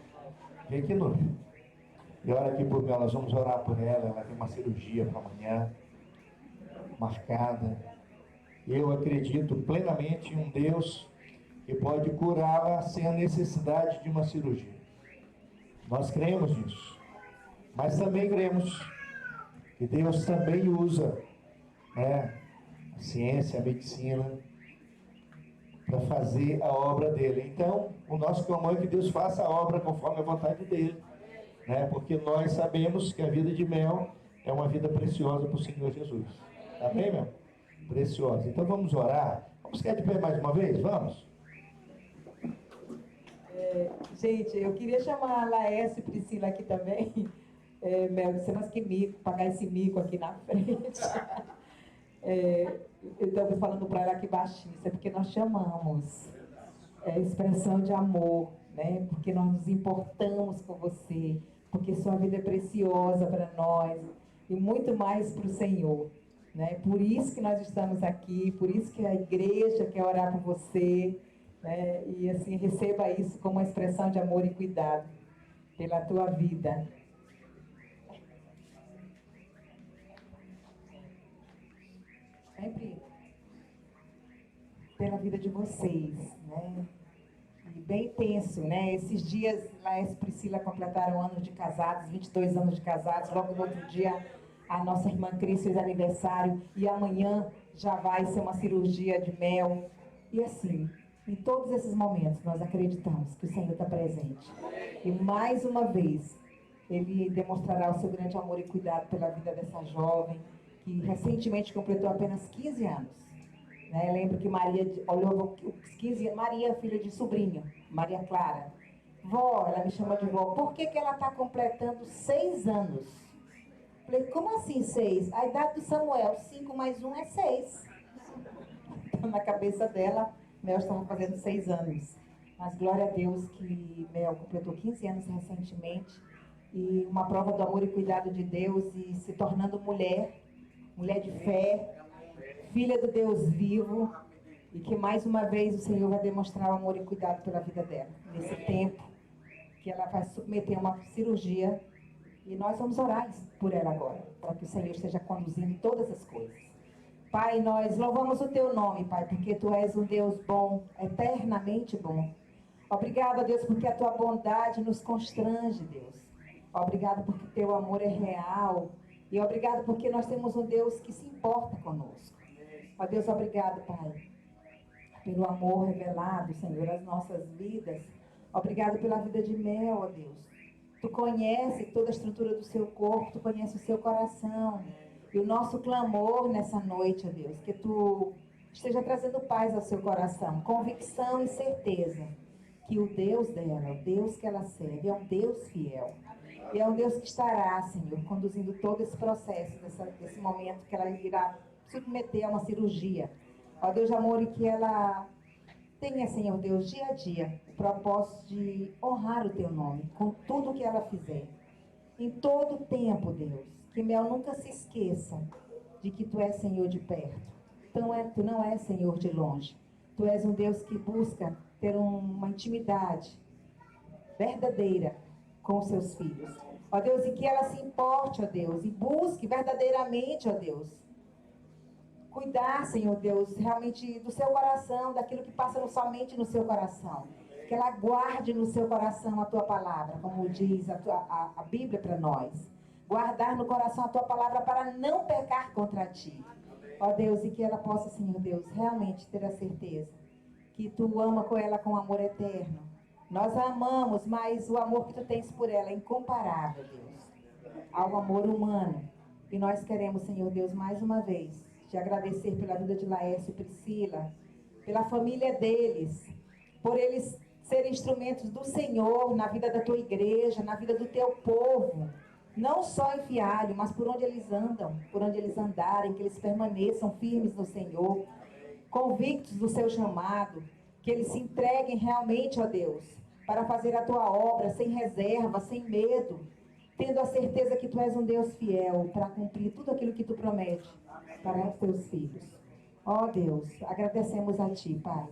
Speaker 5: Vem aqui, Núbia. E ora aqui por Mel, nós vamos orar por ela. Ela tem uma cirurgia para amanhã, marcada. Eu acredito plenamente em um Deus que pode curá-la sem a necessidade de uma cirurgia. Nós cremos nisso. Mas também cremos que Deus também usa, a ciência, a medicina, para fazer a obra dele. Então, o nosso clamor é que Deus faça a obra conforme a vontade dele. Porque nós sabemos que a vida de Mel é uma vida preciosa para o Senhor Jesus. Amém, Mel? Preciosa. Então vamos orar. Vamos ficar de pé mais uma vez? Vamos?
Speaker 7: Gente, eu queria chamar a Laércio e Priscila aqui também. Mel, você mais que mico, pagar esse mico aqui na frente. Eu estava falando para ela aqui baixinho, isso é porque nós chamamos. É expressão de amor, né? Porque nós nos importamos com você, porque sua vida é preciosa para nós e muito mais para o Senhor, né? Por isso que nós estamos aqui, por isso que a igreja quer orar por você, né? E assim, receba isso como uma expressão de amor e cuidado pela tua vida. Sempre pela vida de vocês, né? E bem tenso, né? Esses dias, Laércio e Priscila completaram anos de casados, 22 anos de casados. Logo no outro dia, a nossa irmã Cris fez aniversário. E amanhã já vai ser uma cirurgia de Mel. E assim, em todos esses momentos, nós acreditamos que o Senhor está presente. E mais uma vez, Ele demonstrará o seu grande amor e cuidado pela vida dessa jovem, que recentemente completou apenas 15 anos. Né? Lembro que Maria olhou os 15 anos, Maria, filha de sobrinho, Maria Clara. Vó, ela me chama de vó, por que ela está completando 6 anos? Falei, como assim 6? A idade do Samuel, 5 mais 1 é 6. Então, na cabeça dela, Mel estava fazendo 6 anos. Mas glória a Deus que Mel completou 15 anos recentemente. E uma prova do amor e cuidado de Deus e se tornando mulher de fé, filha do Deus vivo, e que mais uma vez o Senhor vai demonstrar o amor e cuidado pela vida dela, nesse tempo que ela vai submeter a uma cirurgia, e nós vamos orar por ela agora, para que o Senhor esteja conduzindo todas as coisas. Pai, nós louvamos o Teu nome, Pai, porque Tu és um Deus bom, eternamente bom. Obrigada, Deus, porque a tua bondade nos constrange, Deus. Obrigado porque teu amor é real. E obrigado porque nós temos um Deus que se importa conosco. Ó Deus, obrigado, Pai, pelo amor revelado, Senhor, às nossas vidas. Obrigado pela vida de Mel, ó Deus. Tu conhece toda a estrutura do seu corpo, tu conhece o seu coração. E o nosso clamor nessa noite, ó Deus, que tu esteja trazendo paz ao seu coração, convicção e certeza que o Deus dela, o Deus que ela serve, é um Deus fiel. E é um Deus que estará, Senhor, conduzindo todo esse processo, desse momento que ela irá submeter a uma cirurgia. Ó Deus de amor, e que ela tenha, Senhor Deus, dia a dia, o propósito de honrar o teu nome, com tudo que ela fizer. Em todo o tempo, Deus, que Mel nunca se esqueça de que tu és Senhor de perto. Tu não és Senhor de longe. Tu és um Deus que busca ter uma intimidade verdadeira com os seus filhos. Ó Deus, e que ela se importe, ó Deus, e busque verdadeiramente, ó Deus, cuidar, Senhor Deus, realmente do seu coração, daquilo que passa somente no seu coração. Que ela guarde no seu coração a tua palavra, como diz a Bíblia para nós. Guardar no coração a tua palavra para não pecar contra ti. Ó Deus, e que ela possa, Senhor Deus, realmente ter a certeza que tu ama com ela com amor eterno. Nós a amamos, mas o amor que tu tens por ela é incomparável, Deus, ao amor humano. E nós queremos, Senhor Deus, mais uma vez, te agradecer pela vida de Laércio e Priscila, pela família deles, por eles serem instrumentos do Senhor na vida da tua igreja, na vida do teu povo. Não só em Fialho, mas por onde eles andam, por onde eles andarem, que eles permaneçam firmes no Senhor, convictos do seu chamado, que eles se entreguem realmente, ó Deus, para fazer a tua obra sem reserva, sem medo, tendo a certeza que tu és um Deus fiel para cumprir tudo aquilo que tu promete para os teus filhos. Ó Deus, agradecemos a ti, Pai,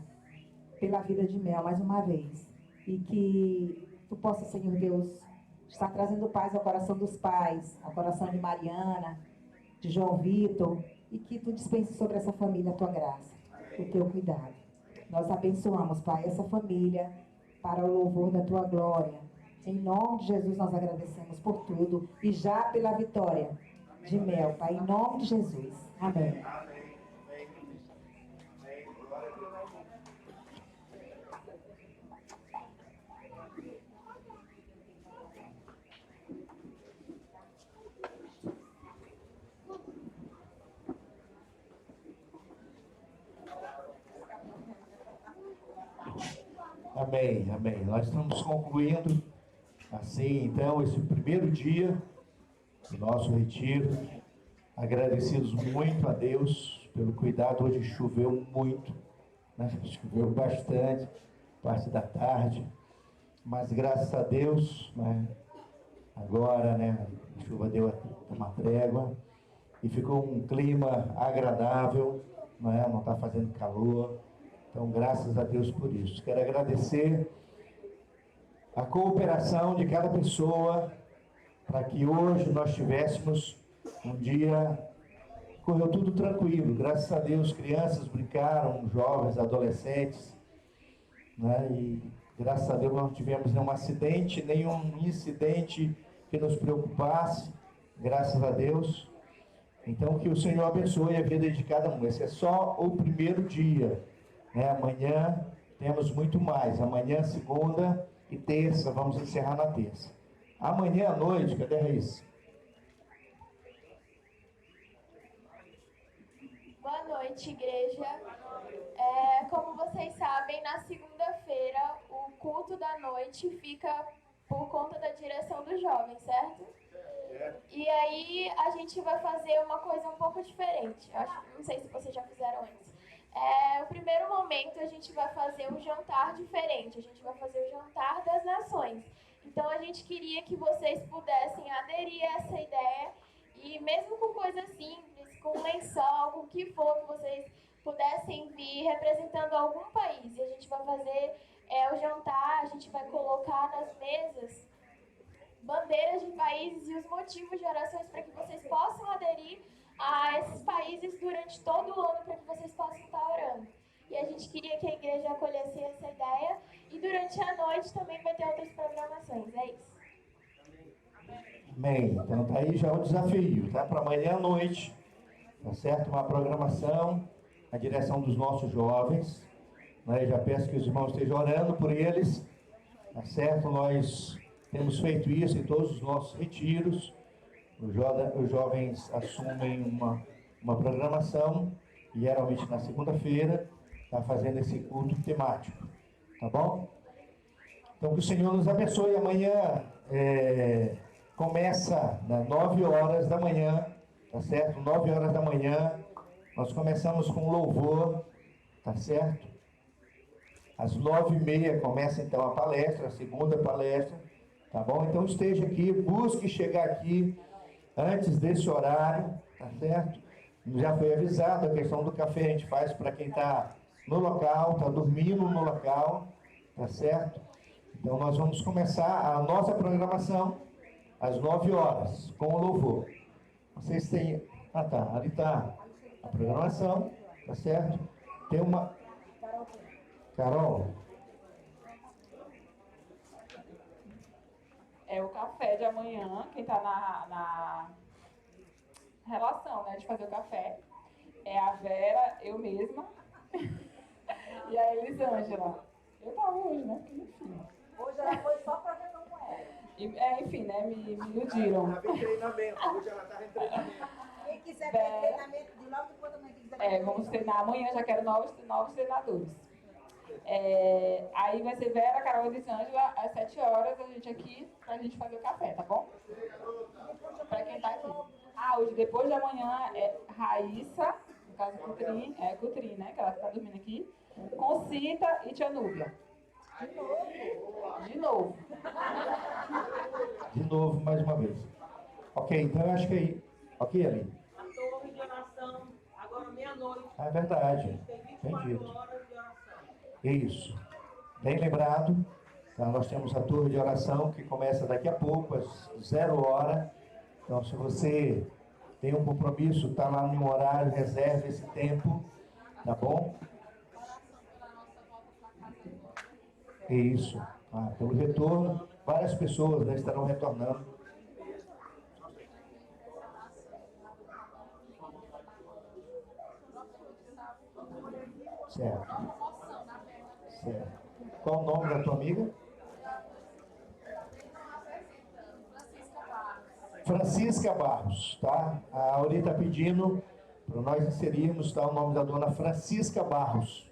Speaker 7: pela vida de Mel mais uma vez, e que tu possa, Senhor Deus, estar trazendo paz ao coração dos pais, ao coração de Mariana, de João Vitor, e que tu dispense sobre essa família a tua graça, o teu cuidado. Nós abençoamos, Pai, essa família para o louvor da tua glória. Em nome de Jesus nós agradecemos por tudo e já pela vitória de Mel, Pai, em nome de Jesus. Amém.
Speaker 5: Amém, amém. Nós estamos concluindo assim, então, esse primeiro dia do nosso retiro. Agradecidos muito a Deus pelo cuidado. Hoje choveu muito, né? Choveu bastante, parte da tarde, mas graças a Deus, né? Agora, né, a chuva deu uma trégua e ficou um clima agradável, né? Não está fazendo calor. Então, graças a Deus por isso. Quero agradecer a cooperação de cada pessoa para que hoje nós tivéssemos um dia, correu tudo tranquilo. Graças a Deus, crianças brincaram, jovens, adolescentes, né? E graças a Deus não tivemos nenhum acidente, nenhum incidente que nos preocupasse, graças a Deus. Então, que o Senhor abençoe a vida de cada um. Esse é só o primeiro dia, né? Amanhã temos muito mais. Amanhã, segunda e terça, vamos encerrar na terça. Amanhã à noite, cadê a Raíssa?
Speaker 8: Boa noite, igreja. Como vocês sabem, na segunda-feira, o culto da noite fica por conta da direção dos jovens, certo? E aí a gente vai fazer uma coisa um pouco diferente. Não sei se vocês já fizeram antes. O primeiro momento a gente vai fazer um jantar diferente. A gente vai fazer o jantar das nações. Então a gente queria que vocês pudessem aderir a essa ideia. E mesmo com coisas simples, com lençol, com o que for, que vocês pudessem vir representando algum país. E a gente vai fazer o jantar, a gente vai colocar nas mesas bandeiras de países e os motivos de orações para que vocês possam aderir a esses países durante todo o ano, para que vocês possam estar orando. E a gente queria que a igreja acolhesse essa ideia E durante a noite também vai ter outras programações, é isso.
Speaker 5: Amém. Então tá aí já o desafio, tá? Para amanhã à noite, tá certo? Uma programação, a direção dos nossos jovens, né? Eu já peço que os irmãos estejam orando por eles, tá certo? Nós temos feito isso em todos os nossos retiros. Os jovens assumem uma programação, e geralmente na segunda-feira, tá fazendo esse culto temático, tá bom? Então que o Senhor nos abençoe. Amanhã começa às 9 horas da manhã, tá certo? 9 horas da manhã, nós começamos com louvor, tá certo? Às 9h30 começa então a palestra, a segunda palestra, tá bom? Então esteja aqui, busque chegar aqui antes desse horário, tá certo? Já foi avisado, a questão do café a gente faz para quem está no local, está dormindo no local, tá certo? Então nós vamos começar a nossa programação às 9 horas, com o louvor. Vocês têm... Ah tá, ali está a programação, tá certo? Tem uma... Carol?
Speaker 4: É o café de amanhã, quem está na relação, né, de fazer o café. É a Vera, eu mesma, e a Elisângela. Eu estava hoje, né? Porque, enfim.
Speaker 9: Hoje ela foi só para ver como era.
Speaker 4: Enfim, né? Me iludiram.
Speaker 5: Ela estava em treinamento, hoje ela estava em treinamento.
Speaker 9: Quem quiser ter treinamento de logo depois também quiser.
Speaker 4: Vamos treinar amanhã, já quero novos treinadores. Aí vai ser Vera, Carol e Elisângela, às 7 horas, a gente aqui, pra gente fazer o café, tá bom? Pra quem tá aqui. Hoje, depois de amanhã, é Raíssa, no caso Cutrim, né, que ela tá dormindo aqui, Concita e Tia Núbia. De novo.
Speaker 5: De novo, mais uma vez. Ok, então eu acho que aí... Ok, Aline?
Speaker 10: A torre de oração, agora meia-noite.
Speaker 5: É verdade.
Speaker 10: Tem
Speaker 5: Bem
Speaker 10: 24
Speaker 5: dito.
Speaker 10: horas de oração.
Speaker 5: Isso. Bem lembrado. Então, nós temos a torre de oração que começa daqui a pouco, às 0 hora. Então, se você tem um compromisso, está lá no horário, reserve esse tempo, tá bom? Isso. Pelo retorno, várias pessoas, né, estarão retornando. Certo. Certo. Qual o nome da tua amiga? Francisca Barros, tá? A Auri está pedindo para nós inserirmos, tá, o nome da dona Francisca Barros.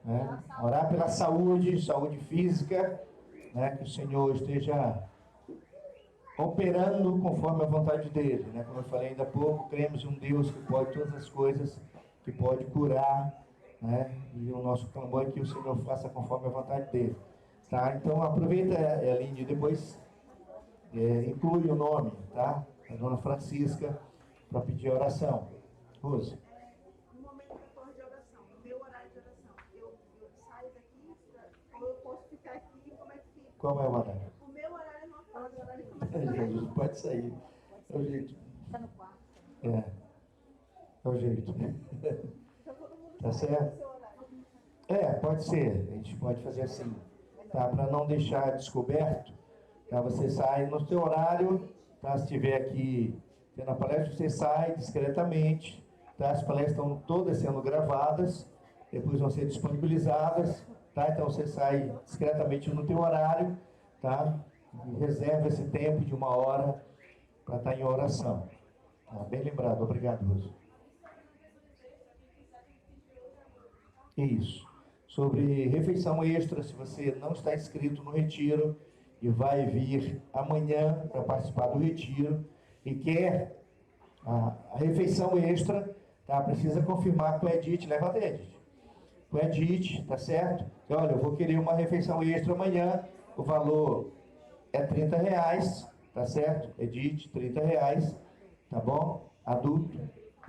Speaker 5: Né? Orar pela saúde física, né? Que o Senhor esteja operando conforme a vontade dele, né? Como eu falei ainda há pouco, cremos em um Deus que pode todas as coisas, que pode curar, né? E o nosso clamor é que o Senhor faça conforme a vontade dele, tá? Então aproveita, Eline, depois inclui o nome, tá? A dona Francisca, para pedir oração. Rose.
Speaker 11: No momento da torre de oração, no meu horário de oração, eu saio daqui, ou eu posso ficar aqui, como é que fica?
Speaker 5: Qual é o horário?
Speaker 11: O meu horário é 9 horas, o horário começa.
Speaker 5: Jesus, pode sair. É o jeito.
Speaker 11: Está no quarto.
Speaker 5: É o jeito. Tá certo? Pode ser. A gente pode fazer assim, tá? Para não deixar descoberto, tá? Você sai no seu horário, tá? Se estiver aqui tendo a palestra, você sai discretamente, tá? As palestras estão todas sendo gravadas, depois vão ser disponibilizadas, tá? Então você sai discretamente no teu horário, tá? E reserva esse tempo de 1 hora para estar em oração. Tá? Bem lembrado. Obrigado, Rose. Isso. Sobre refeição extra, se você não está inscrito no retiro e vai vir amanhã para participar do retiro e quer a refeição extra, tá? Precisa confirmar com a Edith, levanta aí, Edith. Com a Edith, tá certo? E, olha, eu vou querer uma refeição extra amanhã, o valor é R$30, tá certo? Edith, R$30, tá bom? Adulto.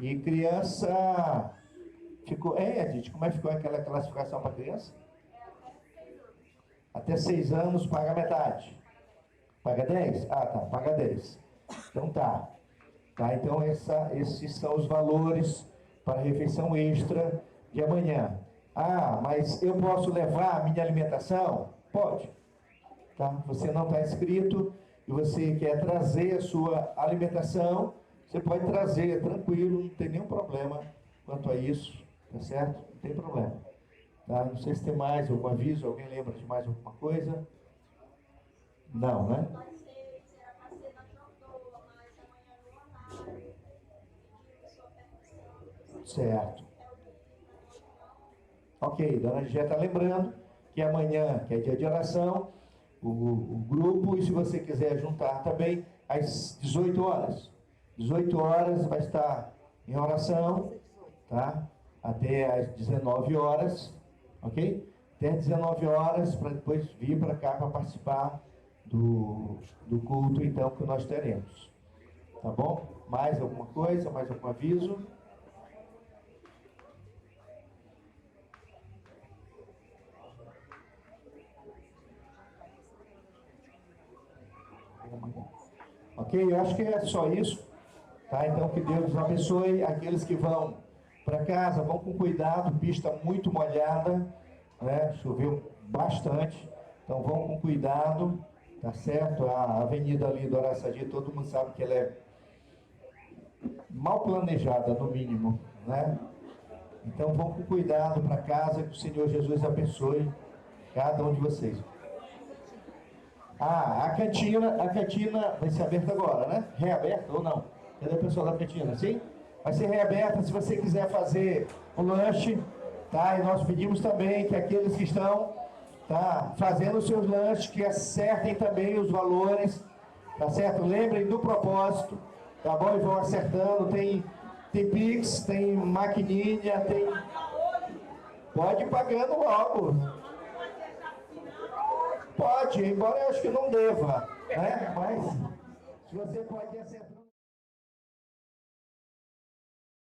Speaker 5: E criança... Ficou, Edith, como é que ficou aquela classificação para criança? Até 6 anos paga metade. Paga 10? Ah, tá, paga 10. Então tá. Então esses são os valores para a refeição extra de amanhã. Ah, mas eu posso levar a minha alimentação? Pode. Tá? Você não está inscrito e você quer trazer a sua alimentação, você pode trazer, tranquilo, não tem nenhum problema quanto a isso, tá certo? Não tem problema. Tá? Não sei se tem mais algum aviso, alguém lembra de mais alguma coisa? Não, né? Certo. Ok, Dona Gigé está lembrando que amanhã, que é dia de oração, o grupo, e se você quiser juntar também, às 18 horas. 18 horas vai estar em oração, tá? Até às 19 horas, ok? Até 19 horas, para depois vir para cá para participar do culto, então, que nós teremos. Tá bom? Mais alguma coisa? Mais algum aviso? Ok? Eu acho que é só isso. Tá? Então, que Deus abençoe aqueles que vão para casa, vão com cuidado, pista muito molhada, né? Choveu bastante, então vão com cuidado, tá certo? A avenida ali do Araçagi, todo mundo sabe que ela é mal planejada, no mínimo, né? Então vão com cuidado para casa, que o Senhor Jesus abençoe cada um de vocês. Ah, a cantina vai ser aberta agora, né? Reaberta ou não? Cadê o pessoal da cantina? Sim? Vai ser reaberta se você quiser fazer o lanche, tá? E nós pedimos também que aqueles que estão, tá, fazendo os seus lanches, que acertem também os valores, tá certo? Lembrem do propósito, tá bom? E vão acertando, tem Pix, tem maquininha, tem... Pode ir pagando logo. Pode, embora eu acho que não deva, né? Mas se você pode acertar...